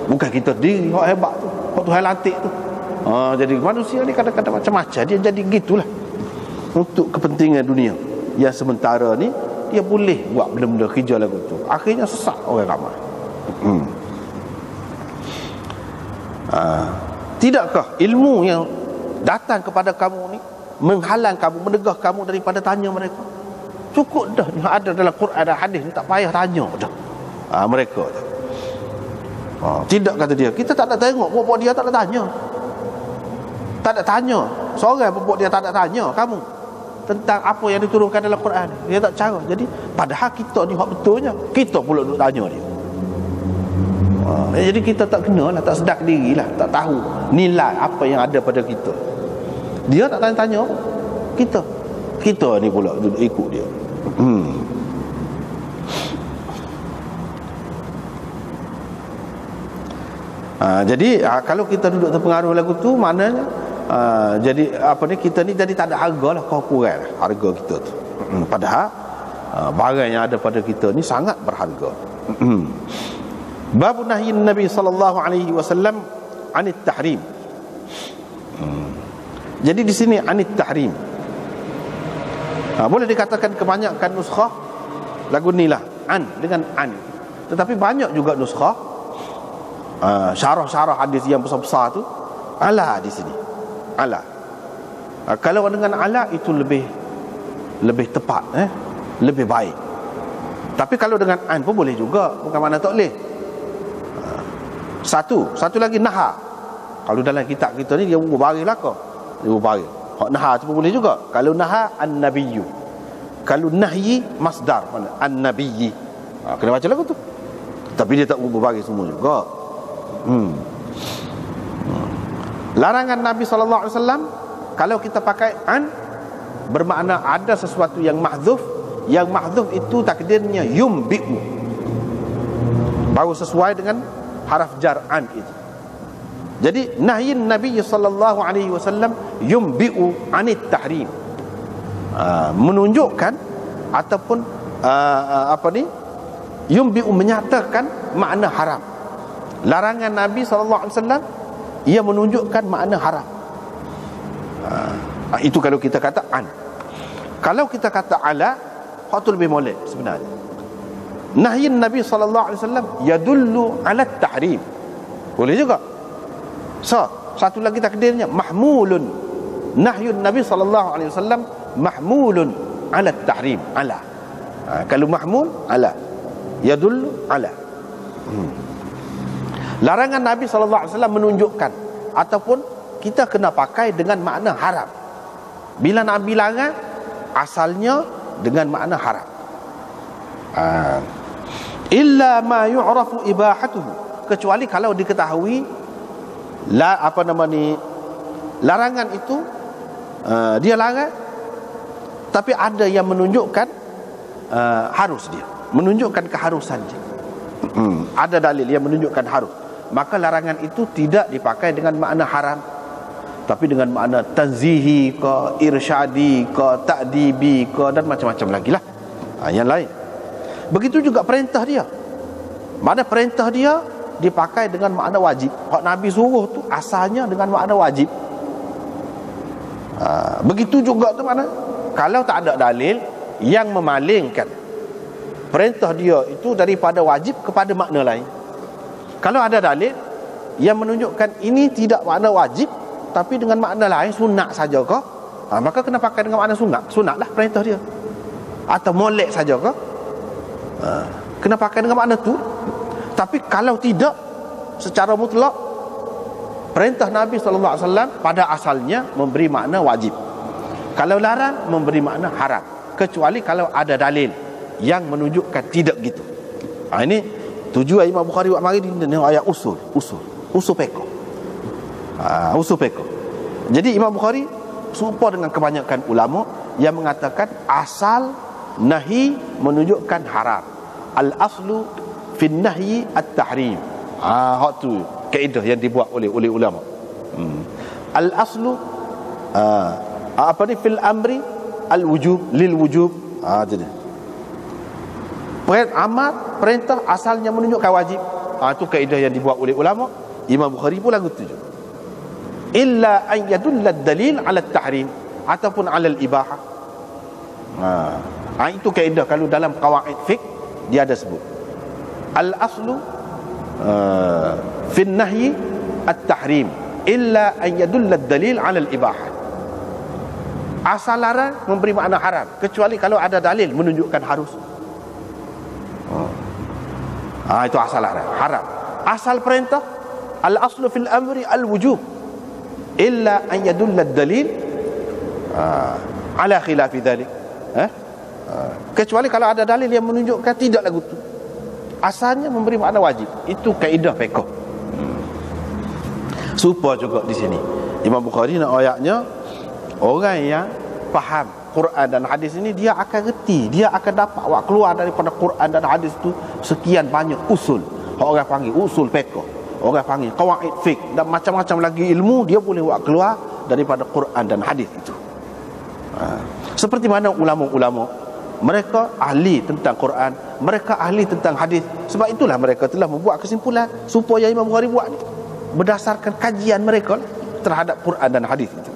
bukan kita sendiri hak hebat tu, hak Tuhan lantik tu. Jadi manusia ni kadang-kadang macam-macam. Dia jadi gitulah untuk kepentingan dunia yang sementara ni. Dia boleh buat benda-benda kerja lagu tu, akhirnya sesat orang ramai. Tidakkah ilmu yang datang kepada kamu ni menghalang kamu, menegah kamu daripada tanya mereka? Cukup dah yang ada dalam Quran dan hadis ni, tak payah tanya dah mereka dah. Tidak, kata dia, kita tak nak tengok pokok dia, tak nak tanya. Tak nak tanya seorang pokok dia, tak nak tanya kamu tentang apa yang diturunkan dalam Quran. Dia tak cara. Jadi padahal kita ni hak betulnya, kita pula duk tanya dia. Jadi kita tak kenal lah, tak sedar diri lah, tak tahu nilai apa yang ada pada kita. Dia tak tanya-tanya kita ni pula duduk ikut dia. Jadi kalau kita duduk terpengaruh lagu tu, maknanya jadi apa ni, kita ni jadi tak ada harga lah, kurang harga kita tu. Padahal barang yang ada pada kita ni sangat berharga. Bab nahyi Nabi sallallahu alaihi wasallam anit tahrim. Jadi di sini anit tahrim. Boleh dikatakan kebanyakan nuskhah lagu ni lah an dengan an. Tetapi banyak juga nuskhah syarah-syarah hadis yang besar-besar tu ala di sini. Ala. Kalau dengan ala itu lebih tepat, lebih baik. Tapi kalau dengan an pun boleh juga, bukan makna tak boleh. Satu lagi naha. Kalau dalam kitab kita ni dia berbaris belaka. Dia berbaris. Hak naha tu pun boleh juga. Kalau naha an-nabiyyu. Kalau nahyi masdar mana? An-nabiyyi. Kena baca lagu tu. Tapi dia tak berbaris semua juga. Larangan Nabi sallallahu alaihi wasallam kalau kita pakai an bermakna ada sesuatu yang mahdzuf. Yang mahdzuf itu takdirnya yumbi'u, baru sesuai dengan haraf jar an itu. Jadi nahyin Nabi sallallahu alaihi wasallam yumbi'u anit tahrim, menunjukkan ataupun yumbi'u menyatakan makna haram. Larangan Nabi sallallahu alaihi wasallam ia menunjukkan makna haram. Itu kalau kita kata an. Kalau kita kata ala, hak tu lebih molek sebenarnya. Nahyin Nabi sallallahu alaihi wasallam yadullu ala tahrim. Boleh juga. Satu lagi takdirnya mahmulun. Nahyun Nabi sallallahu alaihi wasallam mahmulun ala tahrim. Ala. Kalau mahmul ala, yadullu ala. Larangan Nabi sallallahu alaihi wasallam menunjukkan ataupun kita kena pakai dengan makna haram. Bila Nabi larang, asalnya dengan makna haram. Illa ma yu'rafu ibahatuhu, kecuali kalau diketahui larangan itu dia larang, tapi ada yang menunjukkan harus dia, menunjukkan keharusan dia. Ada dalil yang menunjukkan harus, maka larangan itu tidak dipakai dengan makna haram, tapi dengan makna tanzihi ke, irsyadi ke, ta'dibi ke, dan macam-macam lagi lah yang lain. Begitu juga perintah dia. Mana perintah dia dipakai dengan makna wajib. Hak Nabi suruh tu asalnya dengan makna wajib. Begitu juga tu mana kalau tak ada dalil yang memalingkan perintah dia itu daripada wajib kepada makna lain. Kalau ada dalil yang menunjukkan ini tidak makna wajib tapi dengan makna lain, sunat saja ke, maka kena pakai dengan makna sunat lah perintah dia. Atau molek saja ke, kena pakai dengan makna tu. Tapi kalau tidak, secara mutlak perintah Nabi SAW pada asalnya memberi makna wajib. Kalau larang memberi makna haram, kecuali kalau ada dalil yang menunjukkan tidak gitu. Ini tujuan Imam Bukhari buat mari ni ayat usul pekok. Usul pekok. Jadi Imam Bukhari serupa dengan kebanyakan ulama yang mengatakan asal nahi menunjukkan haram. Al-aslu fin nahyi at-tahrim. Hak tu kaedah yang dibuat oleh ulama. Al-aslu fil amri al-wujub lil wujub. Jadi perintah asalnya menunjukkan wajib. Itu kaedah yang dibuat oleh ulama. Imam Bukhari pun lagu tu juga. Illa an yadulla dalil ala tahrim ataupun ala al-ibahah. Itu kaedah kalau dalam qawaid fiqh dia ada sebut. Al-aslu fi an-nahyi at-tahrim illa an yadulla dalil ala al-ibahah. Asal larang memberi makna haram, kecuali kalau ada dalil menunjukkan harus. Itu asal larang, haram. Asal perintah al-aslu fil amri al-wujub illa an yadulla dalil ala khilafi dhalik. Kecuali kalau ada dalil yang menunjukkan tidak lagu tu, asalnya memberi makna wajib. Itu kaedah fiqh. Supaya juga di sini Imam Bukhari nak ayatnya, orang yang faham Quran dan hadis ini dia akan reti, dia akan dapat awak keluar daripada Quran dan hadis tu sekian banyak usul. Orang panggil usul fiqh, orang panggil qawaid fiqh, dan macam-macam lagi ilmu dia boleh buat keluar daripada Quran dan hadis itu. Seperti mana ulama-ulama, mereka ahli tentang Quran, mereka ahli tentang hadis. Sebab itulah mereka telah membuat kesimpulan supaya Imam Bukhari buat ni berdasarkan kajian mereka terhadap Quran dan hadis itu.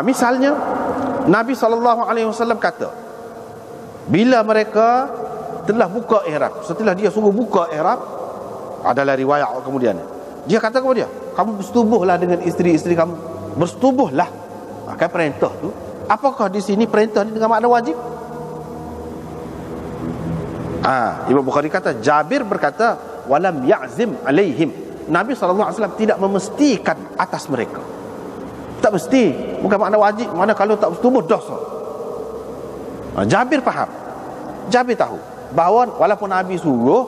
Misalnya Nabi SAW kata, bila mereka telah buka ihram, setelah dia suruh buka ihram, adalah riwayat kemudian dia kata kepada dia, kamu bersetubuhlah dengan isteri-isteri kamu, bersetubuhlah. Maka perintah tu, apakah di sini perintah ni dengan makna wajib? Imam Bukhari kata, Jabir berkata, walam ya'zim alaihim, Nabi SAW tidak memestikan atas mereka. Tak mesti, bukan makna wajib, mana kalau tak bersetubuh dosa. Jabir faham, Jabir tahu bahawa walaupun Nabi suruh,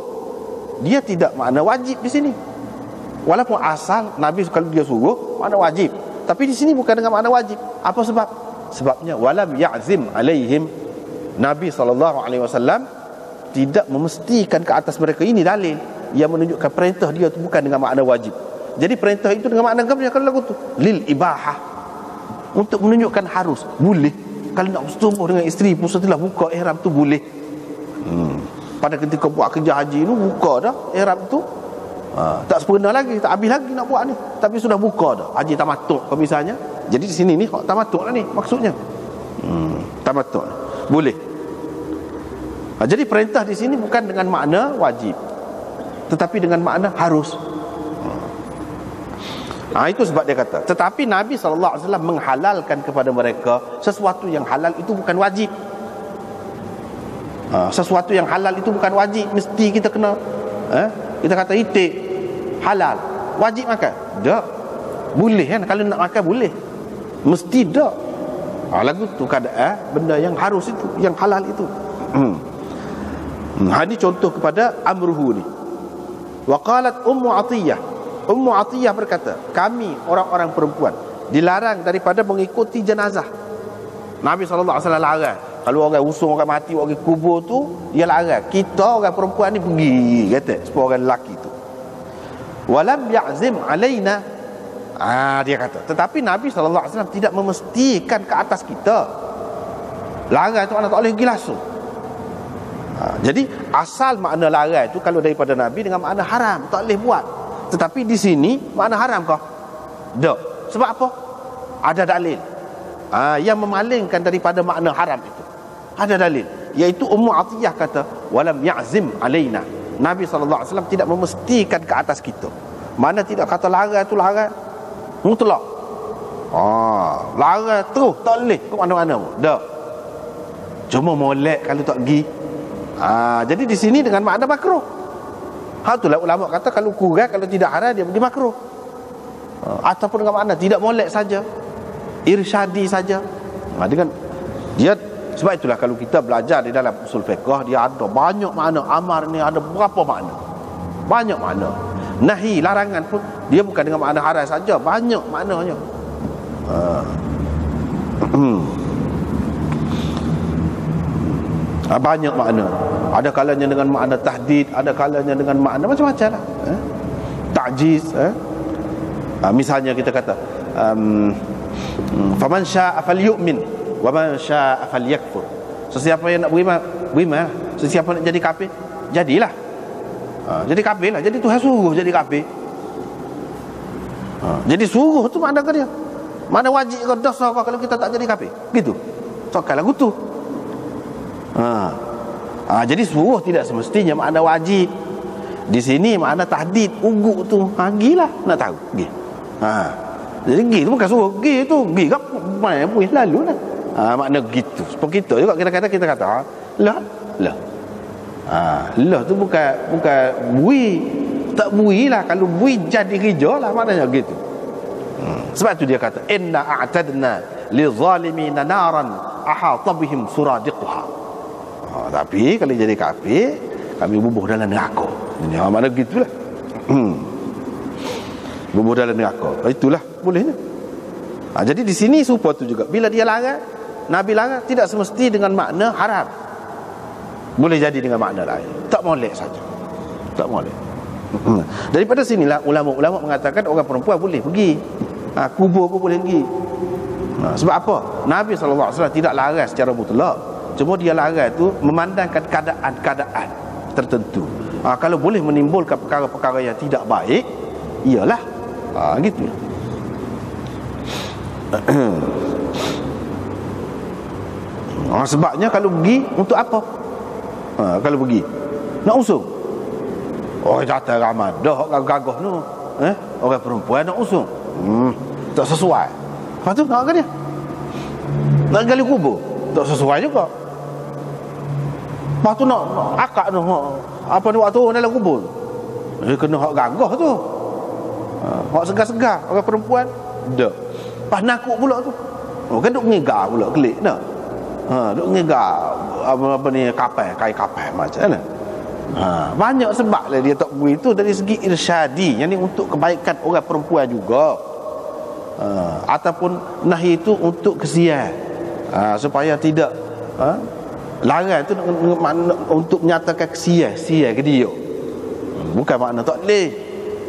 dia tidak makna wajib di sini. Walaupun asal Nabi kalau dia suruh makna wajib, tapi di sini bukan dengan makna wajib. Apa sebab? Sebabnya walam ya'zim alaihim, Nabi SAW tidak memestikan ke atas mereka. Ini dalil yang menunjukkan perintah dia itu bukan dengan makna wajib. Jadi perintah itu dengan makna apa? Kalau lagu tu lil ibahah, untuk menunjukkan harus, boleh. Kalau nak bersetubuh dengan isteri pun setelah buka ihram tu boleh. Pada ketika buat kerja haji tu buka dah ihram tu, tak sempurna lagi, tak habis lagi nak buat ni, tapi sudah buka dah haji tamattu' misalnya. Jadi di sini ni tamattu' lah ni maksudnya. Tamattu' boleh. Jadi perintah di sini bukan dengan makna wajib, tetapi dengan makna harus. Itu sebab dia kata, tetapi Nabi SAW menghalalkan kepada mereka sesuatu yang halal itu bukan wajib. Sesuatu yang halal itu bukan wajib, mesti kita kena kita kata itik halal, wajib makan? Tak. Boleh kan, kalau nak makan boleh, mesti tak. Lagu tu keadaan benda yang harus itu, yang halal itu. Ini contoh kepada amruhu ni. Wa qalat Ummu Atiyah, Ummu Atiyah berkata, kami orang-orang perempuan dilarang daripada mengikuti jenazah. Nabi SAW larang. Kalau orang usung orang mati, orang kubur tu, dia larang. Kita orang perempuan ni pergi, kata supaya orang lelaki tu. Walam ya'zim alaina, dia kata, tetapi Nabi SAW tidak memestikan ke atas kita. Larang tu mana tak boleh pergi langsung. Jadi asal makna larang itu kalau daripada Nabi dengan makna haram, tak boleh buat. Tetapi di sini makna haram kah? Tak. Sebab apa? Ada dalil yang memalingkan daripada makna haram itu. Ada dalil, iaitu Ummu Atiyah kata, walam ya'zim alaina, Nabi SAW tidak memestikan ke atas kita. Mana tidak kata larang itu larang mutlak. Larang terus, tak boleh ke mana-mana pun. Tak. Cuma molek kalau tak pergi. Jadi di sini dengan makna makruh. Itulah ulama kata kalau kurang, kalau tidak haram, dia pergi makruh. Ataupun dengan makna tidak molek saja, irsyadi saja. Dengan dia, sebab itulah kalau kita belajar di dalam usul fiqh, dia ada banyak makna. Amar ni ada berapa makna? Banyak makna. Nahi, larangan pun dia bukan dengan makna haram saja, banyak maknanya. Banyak makna. Ada kalanya dengan makna tahdid, ada kalanya dengan makna macam-macam lah. Ta'jiz. Misalnya kita kata, faman sya'a falyu'min wa man sya'a falyakfur. Sesiapa yang nak beriman, sesiapa nak jadi kafir, jadilah. Jadi kafir lah. Jadi Tuhan suruh jadi kafir. Jadi suruh tu makna ke dia? Mana wajib ke dosa ke kalau kita tak jadi kafir? Gitu. Soal lagu tu. Jadi suruh tidak semestinya makna wajib. Di sini makna tahdid, uguk tu. Gilah nak tahu. Gi. Jadi gi tu bukan suruh. Gi tu gi kap main pun lalu lah. Makna gitu. Seperti kita juga kita kata lah. Lah tu bukan bui. Tak bui lah. Kalau bui jadi hijau lah maknanya gitu. Sebab tu dia kata, inna a'tadna lizalimina naran ahata bihim suradiquha. Tapi kalau jadi kafir, kami bubuh dalam neraka. Mana gitulah. Bubuh dalam neraka. Itulah bolehnya. Jadi di sini serupa tu juga. Bila dia larang, Nabi larang tidak semesti dengan makna haram. Boleh jadi dengan makna lain. Tak molek saja. Tak molek. Daripada sinilah ulama-ulama mengatakan orang perempuan boleh pergi. Kubur pun boleh pergi. Sebab apa? Nabi SAW tidak larang secara mutlak. Cuma dia larang itu memandangkan keadaan-keadaan tertentu. Kalau boleh menimbulkan perkara-perkara yang tidak baik, iyalah. Gitu. Sebabnya kalau pergi untuk apa? Kalau pergi nak usung, jatuh ramai dah gagah tu, orang perempuan nak usung, tak sesuai. Lepas tu nak ke dia? Nak gali kubur, tak sesuai juga. Lepas tu nak akak tu, apa ni waktu dalam kubur, dia kena hak gagah tu, hak segar-segar orang perempuan. Dah pas nakuk pula tu, kan duk ngegar pula kelik dah. Duk ngegar apa ni, kain kapal macam mana. Banyak sebab lah dia tak pergi itu. Dari segi irsyadi, yang ni untuk kebaikan orang perempuan juga, ataupun nahi itu untuk kesian, supaya tidak larang itu untuk menyatakan kesian ke dia, bukan makna tak boleh.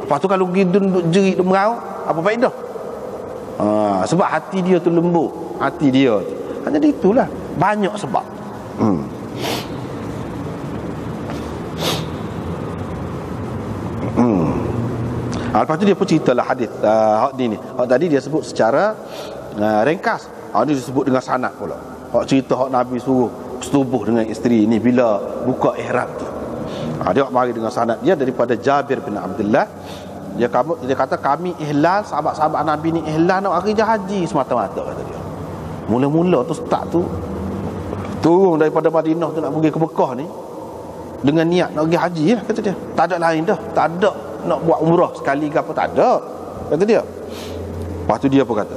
Lepas tu kalau pergi duduk jerit duduk merau, apa faedah? Sebab hati dia tu lembut, hati dia tu. Jadi itulah banyak sebab. Lepas tu dia pun ceritalah hadis hak ni. Hak tadi dia sebut secara ringkas. Ni disebut dengan sanad pula. Hak cerita hak Nabi suruh bersetubuh dengan isteri ni bila buka ihram tu. Dia mari dengan sanad dia daripada Jabir bin Abdullah. Dia kata kami ihlal, sahabat-sahabat Nabi ni ihlal nak kerja haji semata-mata, kata dia. Mula-mula tu start tu turun daripada Madinah tu nak pergi ke Mekah ni dengan niat nak pergi haji lah, kata dia. Tak ada lain dah, tak ada nak buat umrah sekali ke apa, tak ada, kata dia. Lepas tu dia pun kata,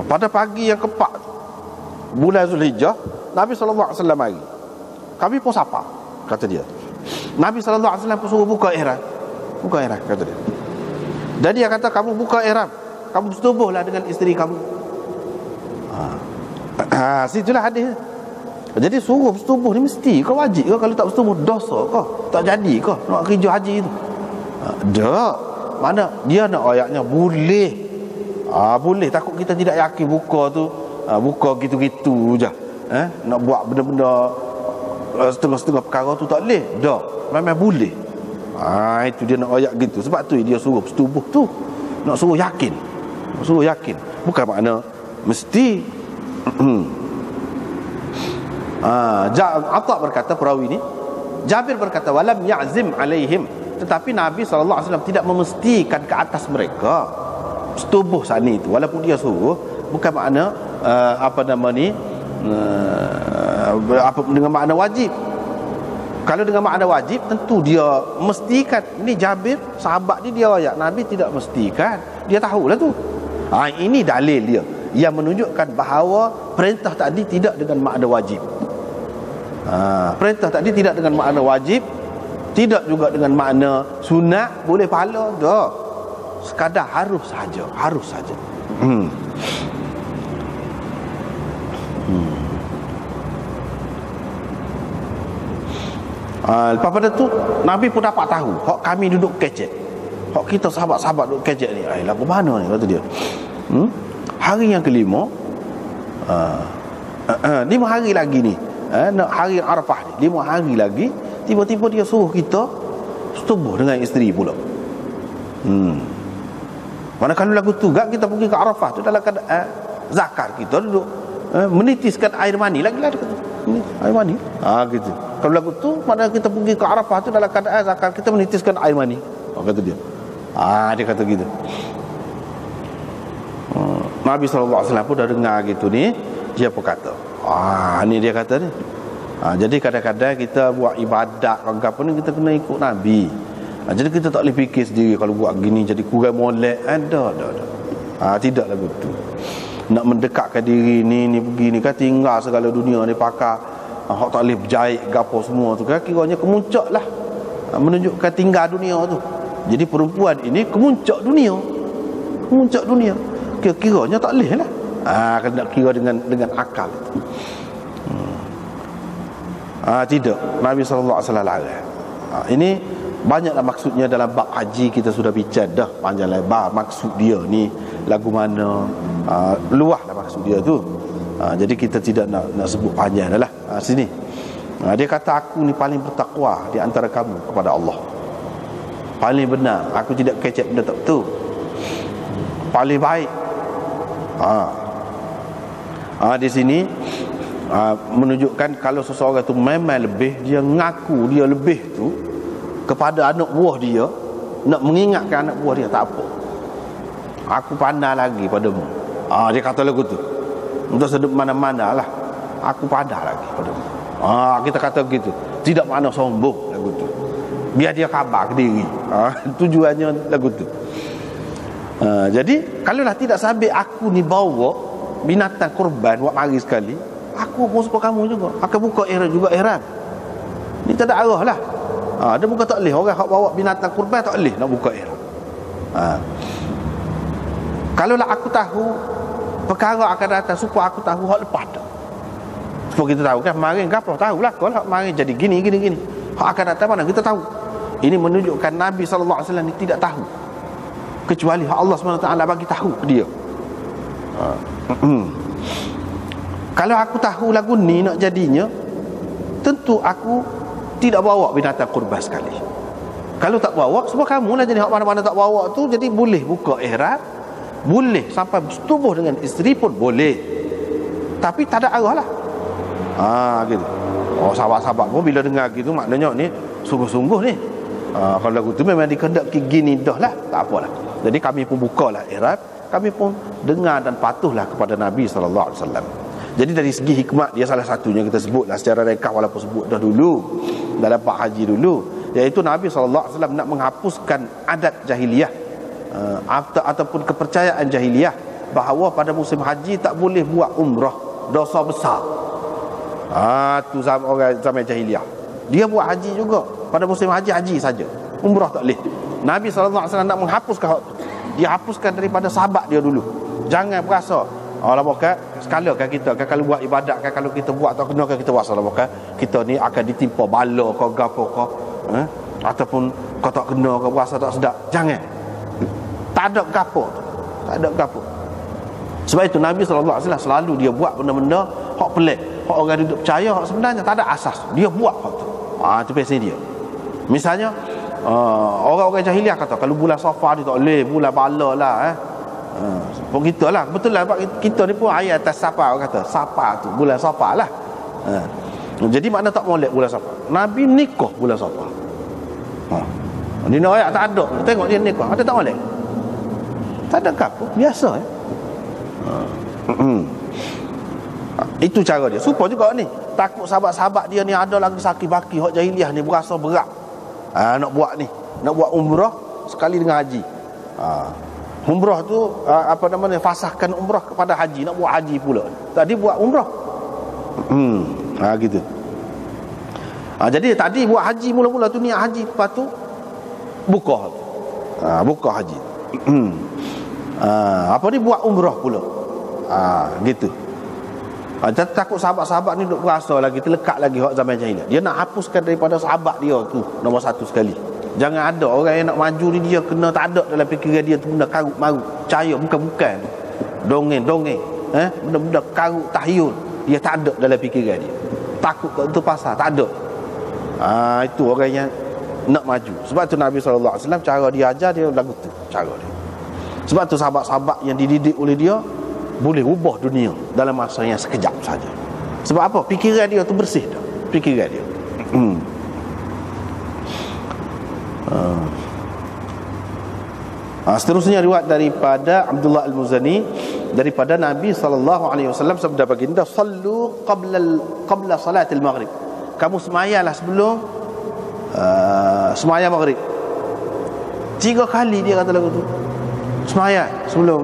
pada pagi yang keempat bulan Zulhijjah, Nabi SAW mari. Kami pun sapa, kata dia. Nabi SAW pun suruh buka ihram, kata dia. Dan dia kata, kamu buka ihram, kamu bersetubuhlah dengan isteri kamu. Situlah hadis. Jadi suruh bersetubuh ni mesti kau wajib ke? Kalau tak bersetubuh dosa ke? Tak jadi ke nak kerja haji tu? Tak. Mana dia nak ayatnya boleh. Boleh, takut kita tidak yakin buka tu, buka gitu-gitu je. Nak buat benda-benda setengah-setengah perkara tu tak boleh. Tak. Memang boleh. Itu dia nak ayat gitu. Sebab tu dia suruh bersetubuh tu. Nak suruh yakin. Bukan makna mesti. Atta berkata, perawi ni, Jabir berkata, walam ya'zim alaihim, tetapi Nabi SAW tidak memestikan ke atas mereka setubuh saat ni itu. Walaupun dia suruh, bukan makna dengan makna wajib. Kalau dengan makna wajib, tentu dia mestikan. Ini Jabir, sahabat ni, dia ayat Nabi tidak mestikan. Dia tahulah tu. Ini dalil dia yang menunjukkan bahawa perintah tadi tidak dengan makna wajib. Perintah tadi tidak dengan makna wajib, tidak juga dengan makna sunat, boleh pahala, dah. Sekadar harus saja. Lepas pada tu Nabi pun dapat tahu hak kami duduk kecek, hak kita sahabat-sahabat duduk kecek ni, lagu mana ni, kata dia. Hari yang kelima, 5 hari lagi ni, hari Arafah ni, 5 hari lagi, tiba-tiba dia suruh kita setubuh dengan isteri pula. Mana kalau lagu tu gak kita pergi ke Arafah tu dalam keadaan zakar kita duduk menitiskan air mani lagi lah, air mani. Gitu. Kalau lagu tu mana kita pergi ke Arafah tu dalam keadaan zakar kita menitiskan air mani. Kata dia. Dia kata gitu. Nabi SAW pun dah dengar gitu ni, dia pun kata, ni dia kata ni. Jadi kadang-kadang kita buat ibadat apa ni, kita kena ikut Nabi. Jadi kita tak boleh fikir sendiri kalau buat gini jadi kurang molek. Tidaklah begitu. Nak mendekatkan diri ni begini kan, tinggal segala dunia ni pakai hak tak boleh berjahit gapo semua tu kan, kiranya kemuncak lah, menunjukkan tinggal dunia tu. Jadi perempuan ini kemuncak dunia. Kiranya tak boleh lah. Kena kira dengan akal itu. Tidak. Nabi SAW larang. Ini banyaklah maksudnya dalam bab haji, kita sudah bincang dah panjang lebar maksud dia ni lagu mana, luahlah maksud dia tu. Jadi kita tidak nak sebut panjang dah lah. Sini Dia kata aku ni paling bertakwa di antara kamu kepada Allah, paling benar, aku tidak kecek benda tak betul, paling baik. Di sini menunjukkan kalau seseorang tu memang lebih, dia ngaku dia lebih tu kepada anak buah dia, nak mengingatkan anak buah dia, tak apa, aku pandai lagi padamu. Dia kata lagu tu untuk sedep mana-mana lah, aku pandai lagi padamu. Kita kata gitu, tidak makna sombong lagu tu, biar dia khabar ke diri. Tujuannya lagu tu. Jadi kalaulah tidak sampai aku ni bawa binatang kurban buat mari sekali, aku pun seperti kamu juga akan buka ihram juga ihram. Ni tak ada arah lah. Dia bukan tak boleh orang hak bawa binatang kurban tak boleh nak buka ihram. Kalaulah aku tahu perkara akan datang, supaya aku tahu hak lepas dah, supaya kita tahu kan kemarin gapo tahulah kalau hak kemarin jadi gini hak akan datang mana kita tahu. Ini menunjukkan Nabi sallallahu alaihi wasallam ni tidak tahu, kecuali hak Allah SWT bagi tahu ke dia. Kalau aku tahu lagu ni nak jadinya, tentu aku tidak bawa binatang kurban sekali. Kalau tak bawa, sebab kamu lah jadi hak mana-mana tak bawa tu, jadi boleh buka ihram, boleh sampai bersetubuh dengan isteri pun boleh, tapi tak ada arah lah. Gitu. Sahabat-sahabat pun bila dengar gitu, maknanya ni sungguh-sungguh ni. Kalau lagu tu memang dikehendaki gini dah lah, tak apalah. Jadi kami pun bukalah ihram, kami pun dengar dan patuhlah kepada Nabi sallallahu alaihi wasallam. Jadi dari segi hikmat dia salah satunya kita sebutlah secara rekap, walaupun sebut dah dulu dalam bab haji dulu, iaitu Nabi sallallahu alaihi wasallam nak menghapuskan adat jahiliyah ataupun kepercayaan jahiliyah bahawa pada musim haji tak boleh buat umrah, dosa besar. Tu orang zaman jahiliyah, dia buat haji juga pada musim haji saja, umrah tak boleh. Nabi sallallahu alaihi wasallam nak menghapuskan hak tu. Dia hapuskan daripada sahabat dia dulu. Jangan berasa lama kan sekala kan kita kan kalau buat ibadat kan, kalau kita buat tak kena kan kita rasa lama kan kita ni akan ditimpa bala kau gapo kau, ataupun kau tak kena kau rasa tak sedap. Jangan. Tak ada gapo. Tak ada gapo. Sebab itu Nabi sallallahu alaihi wasallam selalu dia buat benda-benda hak pelik, hak orang duduk percaya hak sebenarnya tak ada asas. Dia buat hak tu. Itu biasa dia. Misalnya orang-orang jahiliah kata kalau bulan Safar ni tak boleh, bulan bala lah. Pun kita lah, betul lah, kita ni pun ayat atas Safar, orang kata Safar tu bulan Safar lah. Jadi makna tak molek bulan Safar. Nabi nikah bulan Safar. Ni ayat tak ada, tengok dia nikah, ada tak molek? Tak ada apa, biasa. Itu cara dia. Supaya juga ni takut sahabat-sahabat dia ni ada lagi sakit baki hak jahiliah ni berasa berat. Nak buat ni, nak buat umrah sekali dengan haji. Umrah tu fasahkan umrah kepada haji, nak buat haji pula. Tadi buat umrah. Gitu. Jadi tadi buat haji mula-mula tu niat haji, lepas tu buka. Buka haji. Apa ni buat umrah pula. Gitu. Takut sahabat-sahabat ni duk berasa lagi terlekat lagi hak zaman jahiliah. Dia nak hapuskan daripada sahabat dia tu nombor satu sekali. Jangan ada orang yang nak maju ni dia kena tak ada dalam fikiran dia tu benda karut-marut, percaya bukan-bukan, dongeng-dongeng, benda-benda karut tahyul, dia tak ada dalam fikiran dia. Takut kat tu pasal tak ada. Itu orang yang nak maju. Sebab tu Nabi sallallahu alaihi wasallam cara dia ajar dia lagu tu, cara dia. Sebab tu sahabat-sahabat yang dididik oleh dia boleh ubah dunia dalam masa yang sekejap saja. Sebab apa? Fikiran dia tu bersih dah. Fikiran dia. Seterusnya riwayat daripada Abdullah Al-Muzani daripada Nabi sallallahu alaihi wasallam sabda baginda, sallu qabla salatil maghrib. Kamu semayalah sebelum semaya maghrib. 3 kali dia kata lagu tu. Semaya sebelum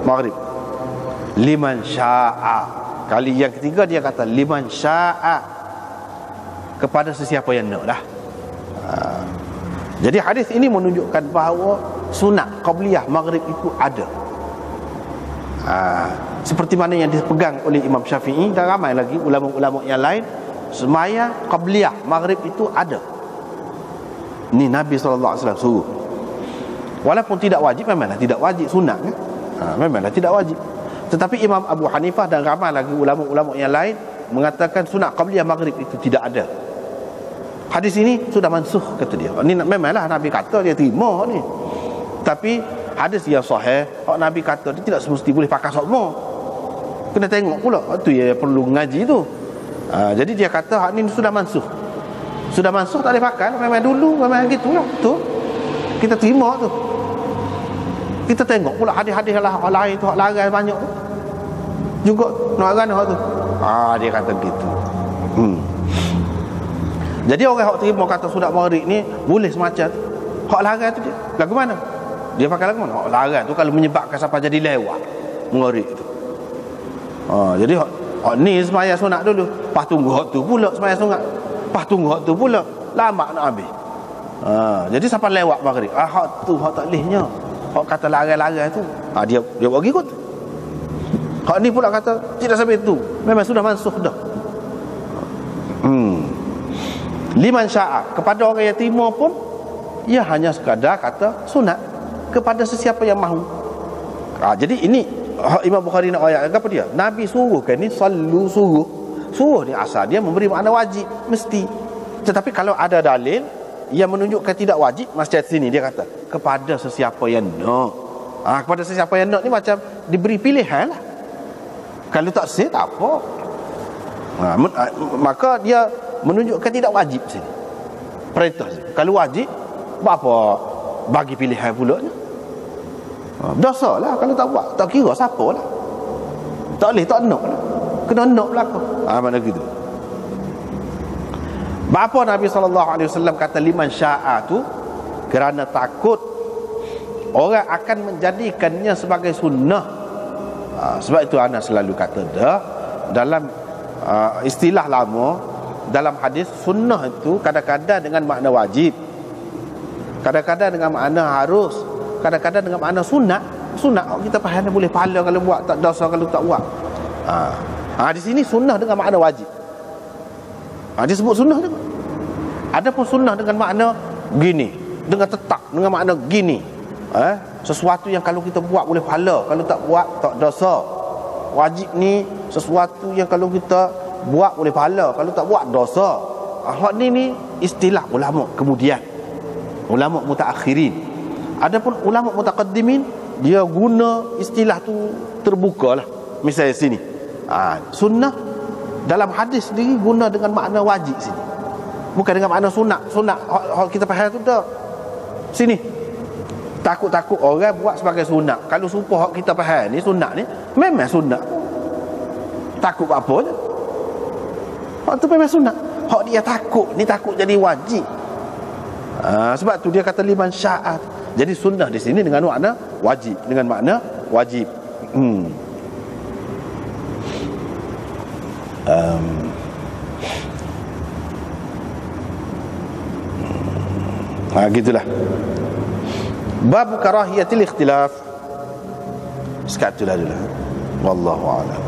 maghrib. Liman syaa. Kali yang ketiga dia kata liman syaa, kepada sesiapa yang nak dah. Jadi hadis ini menunjukkan bahawa sunat qabliyah maghrib itu ada. Seperti mana yang dipegang oleh Imam Syafi'i dan ramai lagi ulama-ulama yang lain, semaya qabliyah maghrib itu ada. Ni Nabi SAW suruh. Walaupun tidak wajib, memanglah tidak wajib, sunat kan? Memanglah tidak wajib. Tetapi Imam Abu Hanifah dan ramai lagi ulama-ulama yang lain mengatakan sunat qabliyah maghrib itu tidak ada. Hadis ini sudah mansuh kata dia. Ini memanglah Nabi kata dia terima ni. Tapi hadis yang sahih, Nabi kata dia tidak semesti boleh pakai semua. Kena tengok pula. Itu ya perlu ngaji tu. Jadi dia kata hak ni sudah mansuh. Sudah mansuh tak boleh pakai. Memang dulu memang gitulah. Tu kita terima tu. Kita tengok pula hadis-hadis lain tu, hak larai banyak tu. Juga nak kan hak tu. Dia kata gitu. Jadi orang hak terima kata sunat maghrib ni boleh semacam tu. Hak larai tu dia. Lagu mana? Dia pakai lagu mana? Hak larai tu kalau menyebabkan sampai jadi lewat maghrib tu. Jadi hak ni semaya sunat dulu. Lepas tunggu hak tu pula semaya sunat. Lepas tunggu hak tu pula lama nak habis. Jadi sampai lewat maghrib. Hak tu hak tak lehnya. Hak kata larai-larai tu. Dia buat ikut. Hak ni pula kata tidak sampai itu. Memang sudah mansuh dah. Liman sya'a, kepada orang yang terima pun ia hanya sekadar kata sunat kepada sesiapa yang mahu. Jadi ini Imam Bukhari nak ayat apa dia? Nabi suruh kan ni sallu, suruh ni asal dia memberi makna wajib mesti. Tetapi kalau ada dalil yang menunjukkan tidak wajib, macam sini dia kata kepada sesiapa yang nak. Kepada sesiapa yang nak ni macam diberi pilihan lah. Kalau tak sah tak apa. Maka dia menunjukkan tidak wajib sini. Perintah sini. Kalau wajib, apa bagi pilihan pula ni? Dosa lah kalau tak buat. Tak kira siapa lah. Tak boleh, tak nak lah. Kena nak belakang. Mana gitu. Apa Nabi SAW kata liman sya'a tu? Kerana takut orang akan menjadikannya sebagai sunnah. Sebab itu ana selalu kata dah, dalam istilah lama, dalam hadis sunnah itu kadang-kadang dengan makna wajib, kadang-kadang dengan makna harus, kadang-kadang dengan makna sunat. Sunat kita faham boleh pahala kalau buat, tak dosa kalau tak buat. Di sini sunnah dengan makna wajib. Disebut sunnah juga. Ada pun sunnah dengan makna gini, dengan tetap, dengan makna gini. Sesuatu yang kalau kita buat boleh pahala, kalau tak buat tak dosa. Wajib ni sesuatu yang kalau kita buat boleh pahala, kalau tak buat dosa. Hak ni istilah ulama kemudian, ulama mutaakhirin. Adapun ulama mutaqaddimin dia guna istilah tu terbuka lah. Misalnya sini sunnah dalam hadis sendiri guna dengan makna wajib sini, bukan dengan makna sunat. Sunat kita faham tu dah. Sini takut-takut orang buat sebagai sunat. Kalau supaya kita faham ni sunat ni memang sunat. Takut apa je. Hak tu memang sunat. Hak dia takut ni takut jadi wajib. Sebab tu dia kata liman syaat. Jadi sunnah di sini dengan makna wajib, dengan makna wajib. Gitulah. Bab karahiyatil ikhtilaf. Sekatulah dulu. Wallahu a'lam.